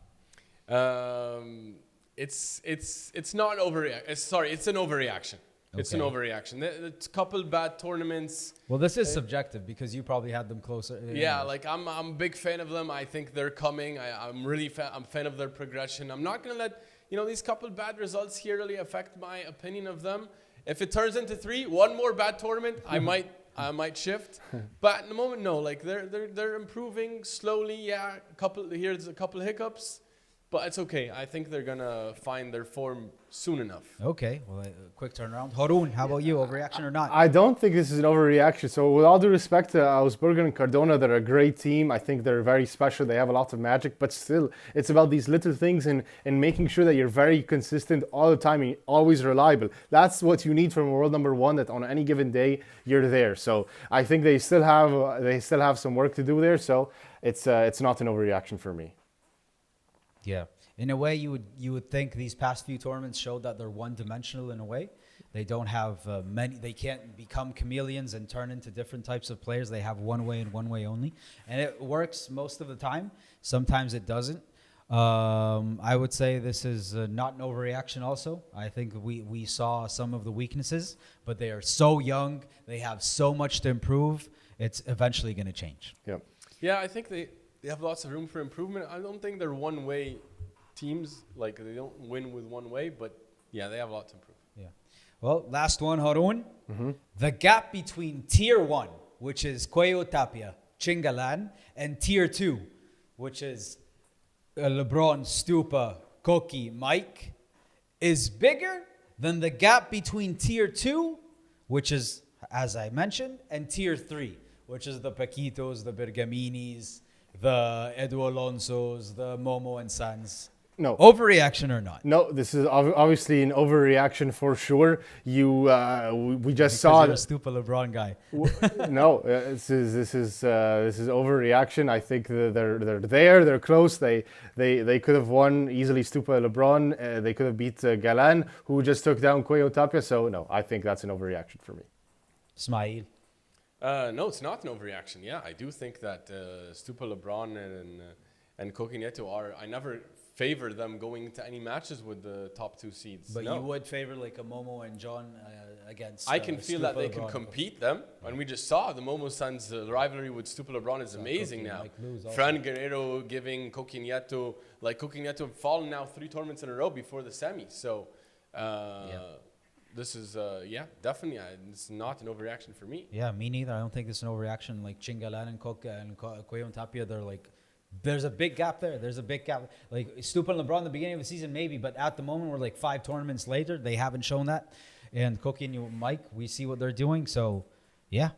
It's not overreaction. It's an overreaction. Okay. It's an overreaction. It's a couple bad tournaments. Well, this is subjective because you probably had them closer. Yeah, like I'm a big fan of them. I think they're coming. I'm really I'm a fan of their progression. I'm not gonna let these couple bad results here really affect my opinion of them. If it turns into 3, one more bad tournament, I might shift. But at the moment, no. Like they're improving slowly. Yeah, here's a couple hiccups. But it's okay. I think they're going to find their form soon enough. Okay. Well, quick turnaround. Haroon, how about you? Overreaction or not? I don't think this is an overreaction. So with all due respect to Augsburger and Cardona, they're a great team. I think they're very special. They have a lot of magic. But still, it's about these little things and making sure that you're very consistent all the time and always reliable. That's what you need from world number 1, that on any given day, you're there. So I think they still have some work to do there. So it's not an overreaction for me. Yeah. In a way, you would think these past few tournaments showed that they're one-dimensional in a way. They don't have they can't become chameleons and turn into different types of players. They have one way and one way only. And it works most of the time. Sometimes it doesn't. I would say this is not an overreaction also. I think we saw some of the weaknesses, but they are so young. They have so much to improve. It's eventually going to change. Yeah. Yeah, I think they have lots of room for improvement. I don't think they're one-way teams. Like, they don't win with one way, but yeah, they have a lot to improve. Yeah. Well, last one, Haroon. Mm-hmm. The gap between Tier 1, which is Coello Tapia, Chingalan, and Tier 2, which is LeBron, Stupa, Koki, Mike, is bigger than the gap between Tier 2, which is, as I mentioned, and Tier 3, which is the Paquitos, the Bergaminis, the Edu Alonsos, the Momo and Sanz. No. Overreaction or not? No, this is obviously an overreaction for sure. We just because saw you're a stupid LeBron guy. No, this is overreaction. I think they're close. They could have won easily. Stupa LeBron. They could have beat Galan, who just took down Coello Tapia. So no, I think that's an overreaction for me. Ismaeel. No, it's not an overreaction. Yeah, I do think that Stupa LeBron and Koki Neto are. I never favor them going into any matches with the top 2 seeds. But No. you would favor like a Momo and John against. I can feel that they Stupa can LeBron. compete them. And we just saw the Momo Sanz rivalry with Stupa LeBron is amazing Cookie, now. like Luz also. Fran Guerrero giving Coquinetto, like Coquinetto have fallen now 3 tournaments in a row before the semis. So this is, definitely, it's not an overreaction for me. Yeah, me neither. I don't think it's an overreaction. Like Chingalan and Coello Tapia, they're like, there's a big gap there. There's a big gap. Like Stupa and LeBron, the beginning of the season, maybe, but at the moment, we're like 5 tournaments later. They haven't shown that. And Cookie and Mike, we see what they're doing. So, yeah,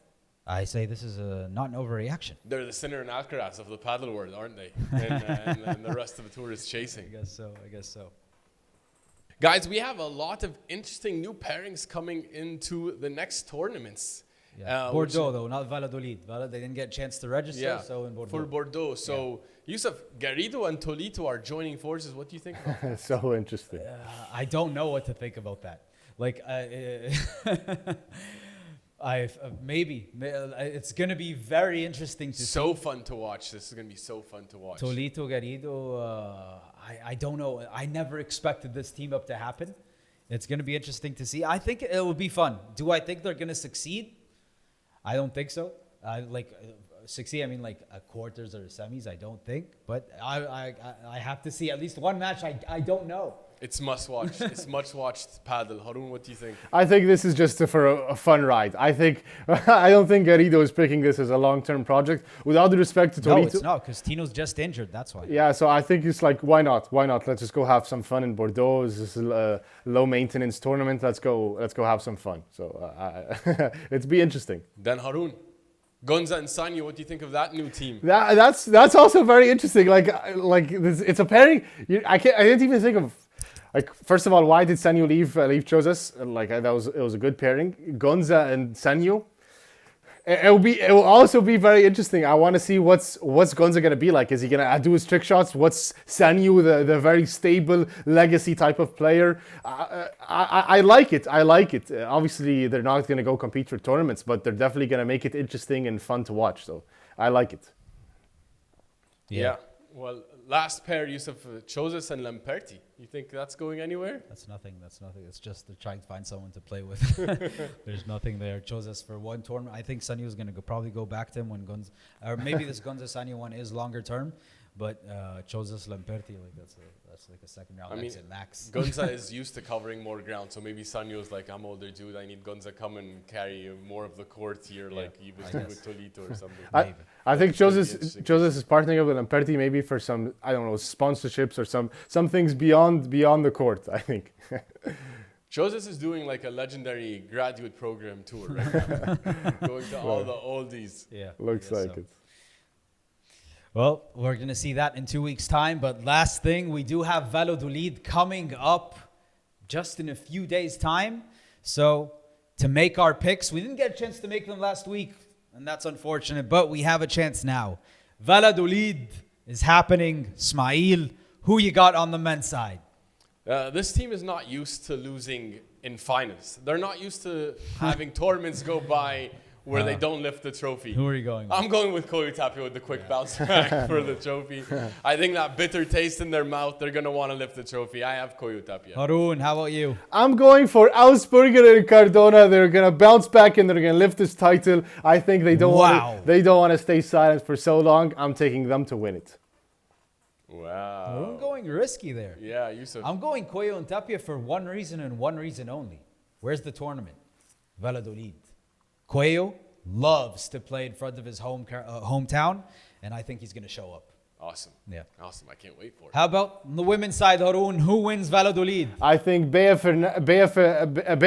I say this is not an overreaction. They're the Sinner and Alcaraz of the paddle world, aren't they? And the rest of the tour is chasing. I guess so. Guys, we have a lot of interesting new pairings coming into the next tournaments. Yeah. Bordeaux, though, not Valladolid. They didn't get a chance to register, so in Bordeaux. For Bordeaux. So, Yousef, Garrido and Tolito are joining forces. What do you think about that? So interesting. I don't know what to think about that. Like, maybe it's gonna be very interesting to see. Fun to watch. This is gonna be so fun to watch. Tolito, Garrido. I don't know. I never expected this team up to happen. It's gonna be interesting to see. I think it will be fun. Do I think they're gonna succeed? I don't think so. Succeed. I mean, like quarters or semis. I don't think. But I have to see at least one match. I don't know. It's must watch. It's much watched paddle. Haroon, what do you think? I think this is just for a fun ride. I don't think Garrido is picking this as a long-term project. With all due respect to Tolito. No, it's not, because Tino's just injured. That's why. Yeah, so I think it's like, why not? Why not? Let's just go have some fun in Bordeaux. This is a low-maintenance tournament. Let's go have some fun. So it'd be interesting. Then Haroon, Gonza and Sanyo, what do you think of that new team? That's also very interesting. Like this, it's a pairing. I didn't even think of. Like, first of all, why did Sanyo leave Chozas? Like, it was a good pairing. Gonza and Sanyo. It will also be very interesting. I want to see what's Gonza gonna be like. Is he gonna do his trick shots? What's Sanyo, the very stable legacy type of player? I like it. Obviously, they're not gonna go compete for tournaments, but they're definitely gonna make it interesting and fun to watch. So I like it. Yeah. Well, last pair, Yousef, Chozas and Lamperti. You think that's going anywhere? That's nothing. It's just they're trying to find someone to play with. There's nothing there. Chose for one tournament. I think Sanyo is going to probably go back to him when Gonza, or maybe this Gonza Sanyo one is longer term, but Chozas Lamperti, like that's like a second round exit max. Gonza is used to covering more ground, so maybe Sanyo's like, I'm older dude, I need Gonza come and carry more of the court here, like he was doing with Tolito or something. I think Chozas is partnering up with Lamperti maybe for some, I don't know, sponsorships or some things beyond the court, I think. Chozas is doing like a legendary graduate program tour right now, going to all the oldies. Yeah, looks like it. Well, we're going to see that in 2 weeks' time. But last thing, we do have Valladolid coming up just in a few days' time. So to make our picks, we didn't get a chance to make them last week, and that's unfortunate, but we have a chance now. Valladolid is happening. Ismaeel, who you got on the men's side? This team is not used to losing in finals. They're not used to having tournaments go by where they don't lift the trophy. Who are you going with? I'm going with Coello Tapia with the quick bounce back for the trophy. I think that bitter taste in their mouth, they're going to want to lift the trophy. I have Coello Tapia. Haroon, how about you? I'm going for Augsburger and Cardona. They're going to bounce back and they're going to lift this title. I think they don't want to stay silent for so long. I'm taking them to win it. Wow. I'm going risky there. Yeah, Yousef. I'm going Coello and Tapia for one reason and one reason only. Where's the tournament? Valladolid. Coello loves to play in front of his hometown, and I think he's going to show up. Awesome. Yeah. Awesome. I can't wait for it. How about the women's side, Haroon? Who wins Valladolid? I think Bea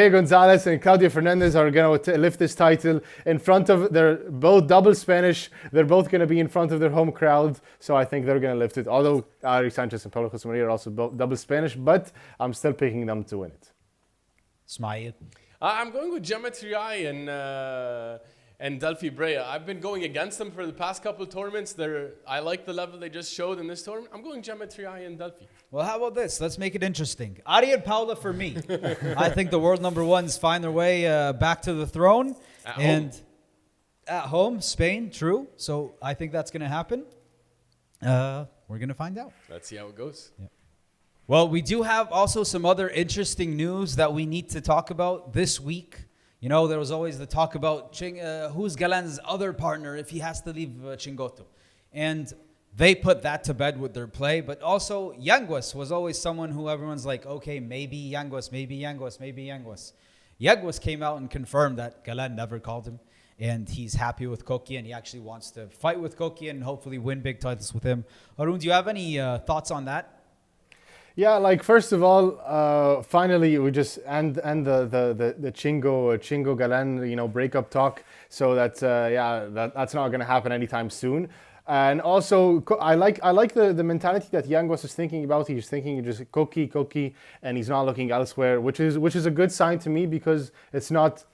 Gonzalez and Claudia Fernandez are going to lift this title in front of, they're both double Spanish. They're both going to be in front of their home crowd. So I think they're going to lift it. Although Ari Sanchez and Paulo José María are also double Spanish, but I'm still picking them to win it. Ismaeel. I'm going with Gemma Triay and Delphi Brea. I've been going against them for the past couple of tournaments. I like the level they just showed in this tournament. I'm going Gemma Triay and Delphi. Well, how about this? Let's make it interesting. Ari and Paula for me. I think the world number ones find their way back to the throne. At home, Spain, true. So I think that's going to happen. We're going to find out. Let's see how it goes. Yeah. Well, we do have also some other interesting news that we need to talk about this week. You know, there was always the talk about who's Galan's other partner if he has to leave Chingotto. And they put that to bed with their play. But also, Yanguas was always someone who everyone's like, okay, maybe Yanguas, maybe Yanguas, maybe Yanguas. Yanguas came out and confirmed that Galan never called him. And he's happy with Koki, and he actually wants to fight with Koki and hopefully win big titles with him. Haroon, do you have any thoughts on that? Yeah, like first of all, finally we just end the Chingo Galan breakup talk. So that's that's not gonna happen anytime soon. And also, I like the mentality that Yanguas is thinking about. He's thinking just Koki, and he's not looking elsewhere, which is a good sign to me because it's not.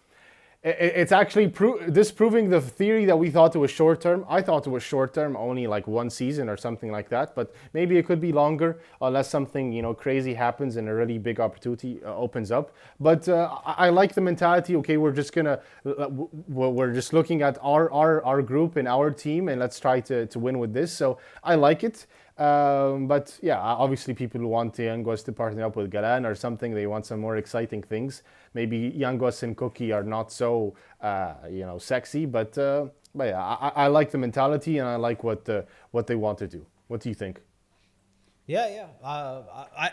It's actually disproving the theory that we thought it was short term. I thought it was short term, only like one season or something like that. But maybe it could be longer unless something crazy happens and a really big opportunity opens up. But I like the mentality. Okay, we're just looking at our group and our team, and let's try to win with this. So I like it. But yeah, obviously people who want Yanguas to partner up with Galan or something, they want some more exciting things. Maybe Yanguas and Koki are not so, sexy, but yeah, I like the mentality and I like what they want to do. What do you think? Yeah.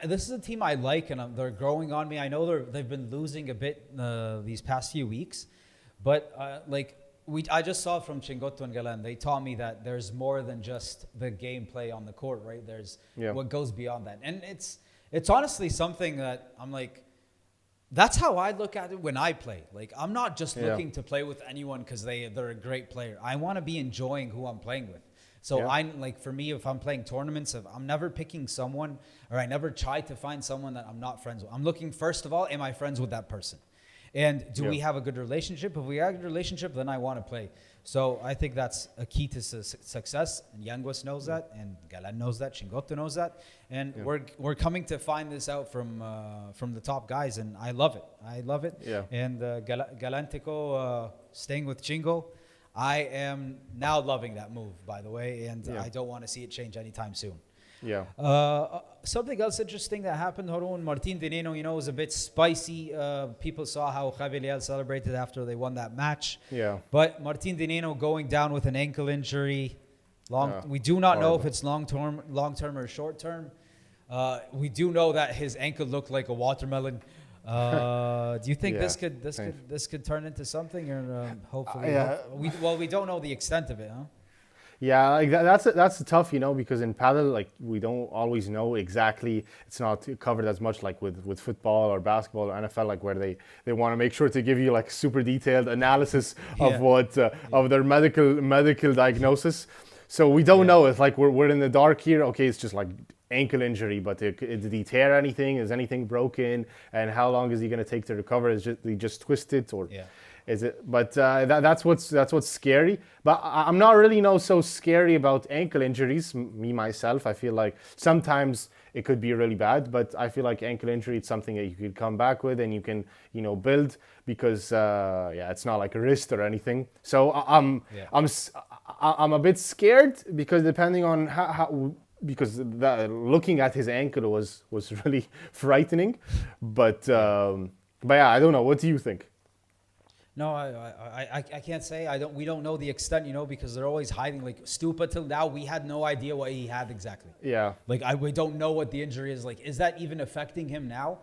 This is a team I like, and they're growing on me. I know they've been losing a bit these past few weeks, but I just saw from Chingotto and Galan, they taught me that there's more than just the gameplay on the court, right? There's what goes beyond that. And it's honestly something that I'm like, that's how I look at it when I play. Like, I'm not just looking to play with anyone because they're a great player. I want to be enjoying who I'm playing with. So for me, if I'm playing tournaments, I'm never picking someone, or I never try to find someone that I'm not friends with. I'm looking, first of all, am I friends with that person? And do we have a good relationship? If we have a good relationship, then I want to play. So I think that's a key to success. And Yanguas knows that, and Galan knows that, Chingotto knows that. And we're coming to find this out from the top guys, and I love it. Yeah. And Galantico staying with Chingo, I am now loving that move, by the way, and I don't want to see it change anytime soon. Yeah. Something else interesting that happened, Haroon, Martin Dineno, was a bit spicy. People saw how Javi Leal celebrated after they won that match. Yeah. But Martin Dineno going down with an ankle injury. We do not know if it's long term or short term. We do know that his ankle looked like a watermelon. Do you think this could turn into something, or hopefully? We don't know the extent of it, huh? Yeah, like that's tough, because in padel, we don't always know exactly. It's not covered as much like with football or basketball or NFL, where they want to make sure to give you super detailed analysis of what of their medical diagnosis. So we don't know. It's we're in the dark here. Okay, it's just ankle injury, but did he tear anything? Is anything broken? And how long is he going to take to recover? Is he just twisted or? Yeah. Is it? But that's what's scary. But I'm not really so scary about ankle injuries. Me myself, I feel like sometimes it could be really bad. But I feel like ankle injury is something that you could come back with and you can build, because it's not like a wrist or anything. So I'm a bit scared, because depending on how because looking at his ankle was really frightening. But yeah, I don't know. What do you think? No, I can't say. We don't know the extent, because they're always hiding. Stupa, till now, we had no idea what he had exactly. Yeah. We don't know what the injury is. Is that even affecting him now?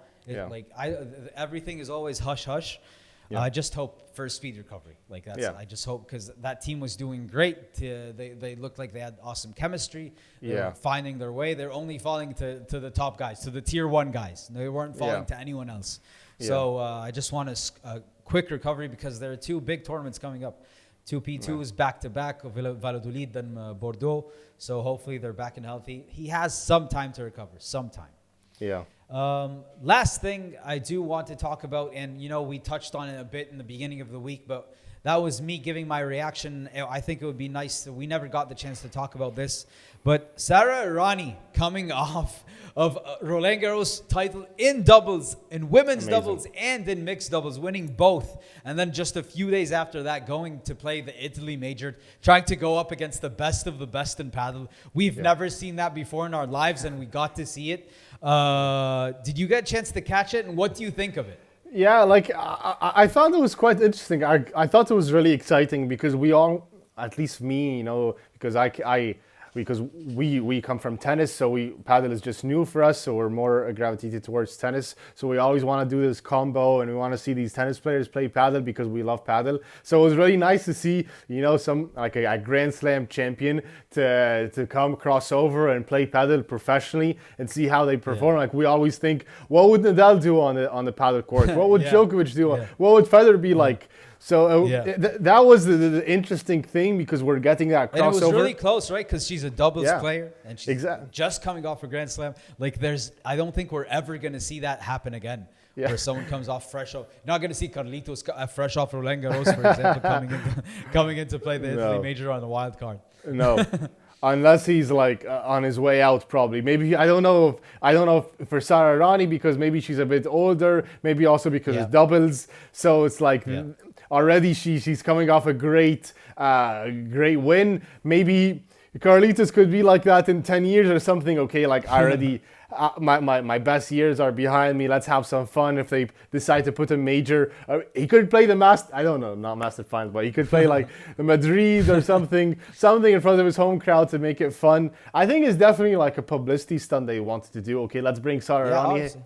Everything is always hush hush. Yeah. I just hope for a speed recovery. I just hope, because that team was doing great. They looked like they had awesome chemistry. They were finding their way. They're only falling to the top guys, to the tier 1 guys. They weren't falling to anyone else. So I just want a quick recovery, because there are 2 big tournaments coming up. 2 P2s back-to-back, Valladolid and Bordeaux. So hopefully they're back and healthy. He has some time to recover, some time. Yeah. Last thing I do want to talk about, and we touched on it a bit in the beginning of the week, but that was me giving my reaction. I think it would be nice. We never got the chance to talk about this, but Sara Errani coming off of Roland Garros title in doubles, in women's doubles and in mixed doubles, winning both. And then just a few days after that, going to play the Italy Major, trying to go up against the best of the best in paddle. We've never seen that before in our lives, and we got to see it. Did you get a chance to catch it, and what do you think of it? Yeah, like I thought it was quite interesting. I thought it was really exciting because we all, at least me, you know, because because we come from tennis, so paddle is just new for us, so we're more gravitated towards tennis. So we always want to do this combo, and we want to see these tennis players play paddle because we love paddle. So it was really nice to see, you know, some like a Grand Slam champion to come cross over and play paddle professionally and see how they perform. Like we always think, what would Nadal do on the paddle court? What would Djokovic do? What would Federer be like? So that was the interesting thing because we're getting that crossover. And it was really close, right? Because she's a doubles player and she's just coming off a Grand Slam. Like I don't think we're ever going to see that happen again. Yeah. Where someone comes off fresh off. You're not going to see Carlitos fresh off Roland Garros, for example, coming in to play the Italy Major on the wild card. No. Unless he's like on his way out, probably. Maybe I don't know if for Sara Errani because maybe she's a bit older. Maybe also because it's doubles. So it's like already she's coming off a great win. Maybe Carlitos could be like that in 10 years or something. Okay, like I already. My best years are behind me. Let's have some fun. If they decide to put a major, he could play the I don't know, not Master Finals, but he could play like the Madrid or something in front of his home crowd to make it fun. I think it's definitely like a publicity stunt they wanted to do. Okay, let's bring Sara Errani.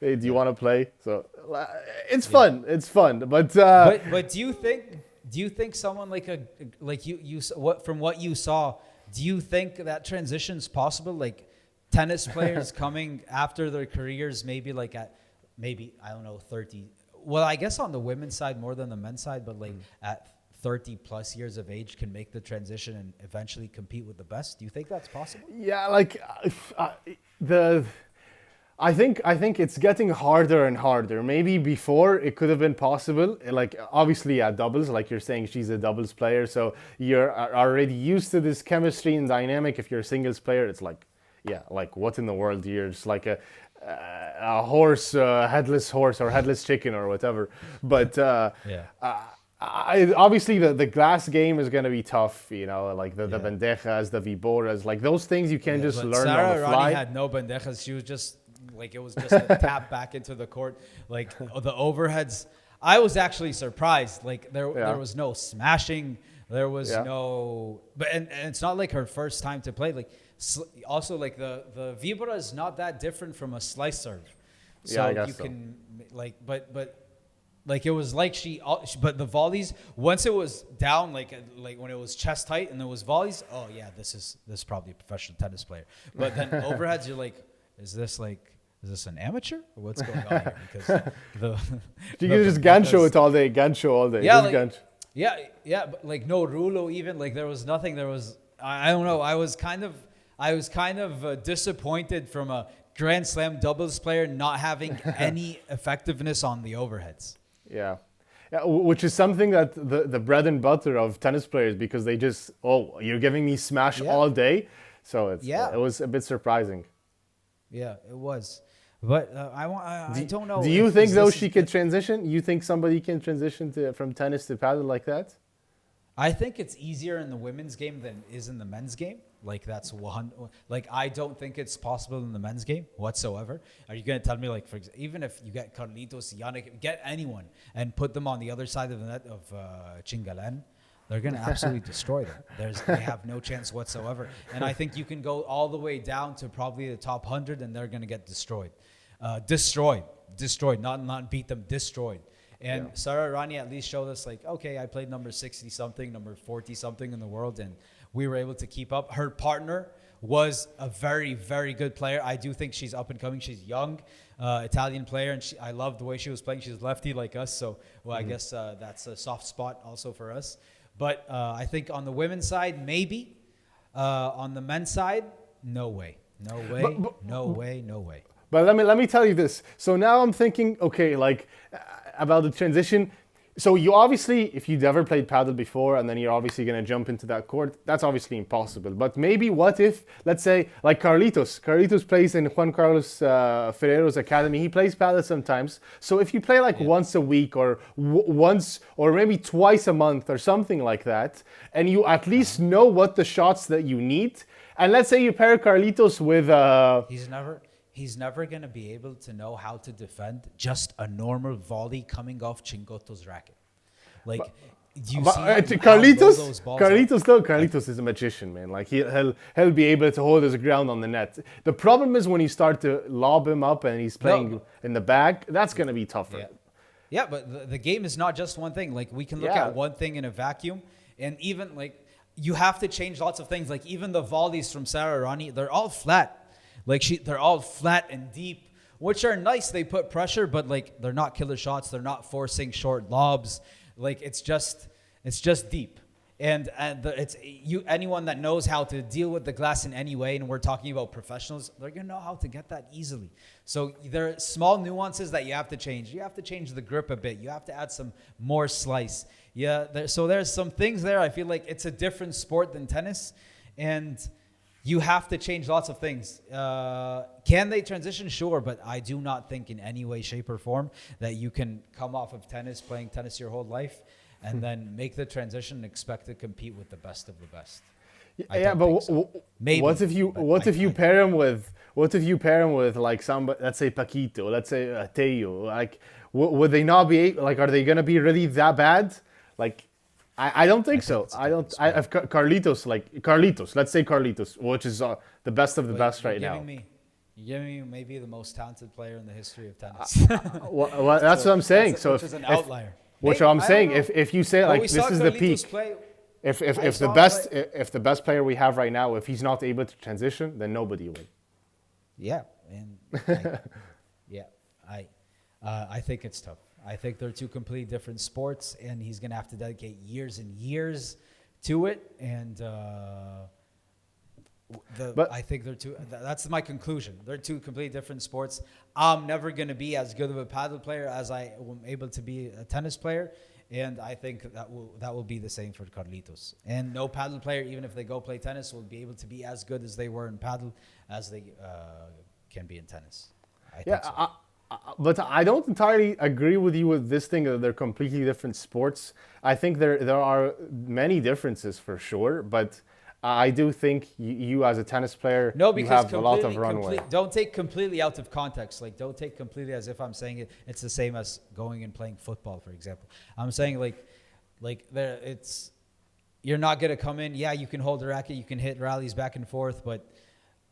Hey, do you want to play? So it's fun. It's fun. But do you think someone like you from what you saw, do you think that transition's possible? Like tennis players coming after their careers, maybe I don't know, 30. Well, I guess on the women's side more than the men's side, but like at 30 plus years of age can make the transition and eventually compete with the best. Do you think that's possible? Yeah, like I think it's getting harder and harder. Maybe before it could have been possible. Like obviously at doubles, like you're saying, she's a doubles player, so you're already used to this chemistry and dynamic. If you're a singles player, it's like. Yeah, like what in the world? You're just like a horse, headless horse or headless chicken or whatever. But obviously the glass game is going to be tough, you know, like the bandejas, the viboras, like those things you can't just learn Sara on the fly. Errani had no bandejas. She was just like, it was just a tap back into the court. Like the overheads, I was actually surprised. Like there was no smashing. There was no, but and it's not like her first time to play. Like also like the vibra is not that different from a slice serve. So you can like, but like it was like but the volleys, once it was down, like when it was chest height and there was volleys, oh yeah, this is probably a professional tennis player. But then overheads, you're like, is this an amateur or what's going on here? Because you can just gancho it all day, gancho all day. Yeah, yeah, but like no rulo even, like there was nothing. There was I don't know. I was kind of disappointed from a Grand Slam doubles player not having any effectiveness on the overheads. Yeah, which is something that the bread and butter of tennis players, because they just you're giving me smash all day, so it was a bit surprising. Yeah, it was. But I don't know. Do you think though she could transition? You think somebody can transition from tennis to paddle like that? I think it's easier in the women's game than it is in the men's game. Like that's one. Like I don't think it's possible in the men's game whatsoever. Are you going to tell me like, for example, even if you get Carlitos, Yannick, get anyone and put them on the other side of the net of Chingalan, they're going to absolutely destroy them. They have no chance whatsoever. And I think you can go all the way down to probably the top 100 and they're going to get destroyed. Destroyed, not beat them, destroyed. And Sara Errani at least showed us like, okay, I played number 60 something, number 40 something in the world, and we were able to keep up. Her partner was a very, very good player. I do think she's up and coming. She's young, Italian player, and I love the way she was playing. She's lefty like us, so I guess that's a soft spot also for us. But I think on the women's side, maybe. On the men's side, no way. No way. But let me tell you this. So now I'm thinking, okay, like about the transition. So you obviously, if you've never played paddle before and then you're obviously going to jump into that court, that's obviously impossible. But maybe what if, let's say, like Carlitos plays in Juan Carlos Ferrero's academy. He plays paddle sometimes. So if you play like once a week or once or maybe twice a month or something like that, and you at least know what the shots that you need, and let's say you pair Carlitos with... He's never going to be able to know how to defend just a normal volley coming off Chingotto's racket. Like, Carlitos is a magician, man. Like he'll be able to hold his ground on the net. The problem is when you start to lob him up and he's playing in the back, that's going to be tougher. Yeah, but the game is not just one thing. Like, we can look at one thing in a vacuum, and even like you have to change lots of things. Like, even the volleys from Sara Errani, they're all flat. Like, they're all flat and deep, which are nice. They put pressure, but like they're not killer shots. They're not forcing short lobs. Like, it's just deep. And anyone that knows how to deal with the glass in any way, and we're talking about professionals, they're gonna know how to get that easily. So there are small nuances that you have to change. You have to change the grip a bit. You have to add some more slice. So there's some things there. I feel like it's a different sport than tennis, and you have to change lots of things. Can they transition? Sure, but I do not think in any way, shape, or form that you can come off of tennis, playing tennis your whole life, and then make the transition and expect to compete with the best of the best. Maybe. What if you pair him with like somebody, let's say Paquito, let's say Teo? Like, would they not be like? Are they gonna be really that bad? Like, I don't think so. If Carlitos, let's say Carlitos, which is the best of the best right now. You're giving me maybe the most talented player in the history of tennis. Well, that's what I'm saying. Which is an outlier. Which I'm saying, if you say like this is the peak, if the best player we have right now, if he's not able to transition, then nobody will. Yeah, and I think it's tough. I think they're two completely different sports, and he's going to have to dedicate years and years to it. And I think they're two. That's my conclusion. They're two completely different sports. I'm never going to be as good of a paddle player as I am able to be a tennis player, and I think that will be the same for Carlitos. And no paddle player, even if they go play tennis, will be able to be as good as they were in paddle as they can be in tennis. I think so. But I don't entirely agree with you with this thing that they're completely different sports. I think there are many differences for sure, but I do think you as a tennis player, you have a lot of runway. Don't take completely out of context. Like, don't take completely as if I'm saying it's the same as going and playing football, for example. I'm saying you're not going to come in. Yeah, you can hold the racket, you can hit rallies back and forth, but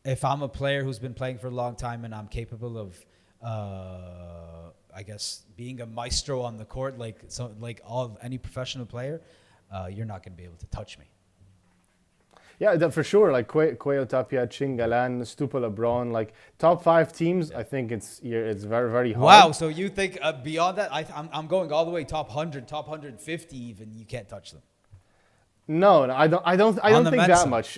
if I'm a player who's been playing for a long time and I'm capable of I guess being a maestro on the court, any professional player, you're not going to be able to touch me. Yeah, for sure. Like Coello Tapia, Chingalan, Stupa, LeBron, like top 5 teams. I think it's very, very hard. Wow. So you think beyond that? I'm going all the way top 100, top 150 even. You can't touch them. No, I don't think that much.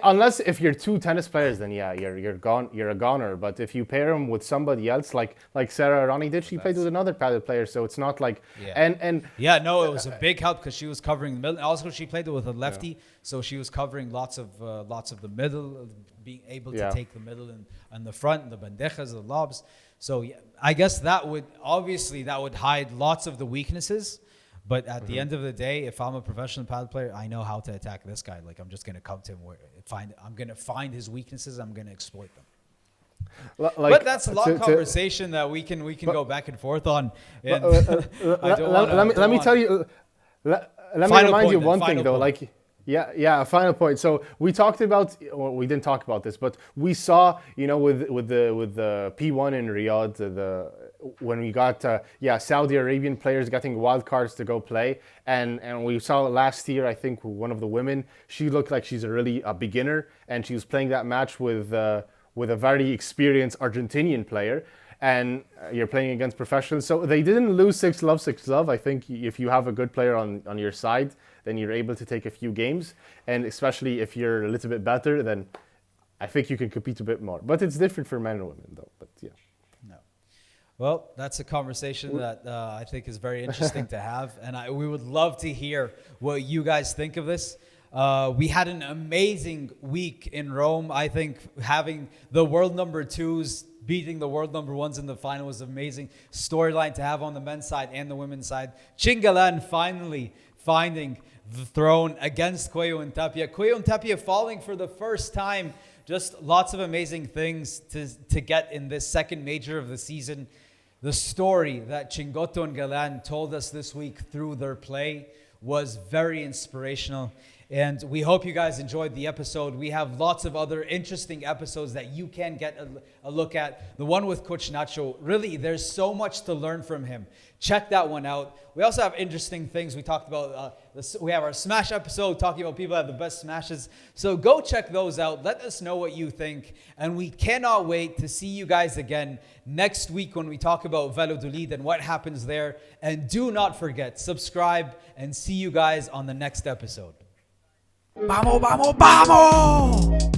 Unless if you're two tennis players, then yeah, you're gone. You're a goner. But if you pair them with somebody else, like Sara Errani did, she played with another paddle player, so it's not like it was a big help because she was covering the middle. Also, she played with a lefty, so she was covering lots of the middle, being able to take the middle and the front, the bandejas, the lobs. So I guess that would hide lots of the weaknesses. But at the end of the day, if I'm a professional paddle player, I know how to attack this guy. Like, I'm just going to come to him I'm going to find his weaknesses. I'm going to exploit them. But that's a long conversation that we can go back and forth on. And let me tell you. Let me remind you one thing though. Like, a final point. So we talked about, or we didn't talk about this, but we saw, with the P1 in Riyadh, when we got Saudi Arabian players getting wild cards to go play, and we saw last year, I think one of the women, she looked like she's a beginner, and she was playing that match with a very experienced Argentinian player, and you're playing against professionals. So they didn't lose 6-love. I think if you have a good player on your side, then you're able to take a few games, and especially if you're a little bit better, then I think you can compete a bit more. But it's different for men and women, though. But yeah. No. Well, that's a conversation that I think is very interesting to have. And we would love to hear what you guys think of this. We had an amazing week in Rome. I think having the world number twos beating the world number ones in the final was an amazing storyline to have on the men's side and the women's side. Chingalan finally finding the throne against Coello Tapia. Coello Tapia falling for the first time. Just lots of amazing things to get in this second major of the season. The story that Chingotto Galan told us this week through their play was very inspirational. And we hope you guys enjoyed the episode. We have lots of other interesting episodes that you can get a look at. The one with Coach Nacho, really, there's so much to learn from him. Check that one out. We also have interesting things. We talked about, we have our Smash episode talking about people that have the best smashes. So go check those out. Let us know what you think. And we cannot wait to see you guys again next week when we talk about Valladolid and what happens there. And do not forget, subscribe and see you guys on the next episode. ¡Vamos, vamos, vamos!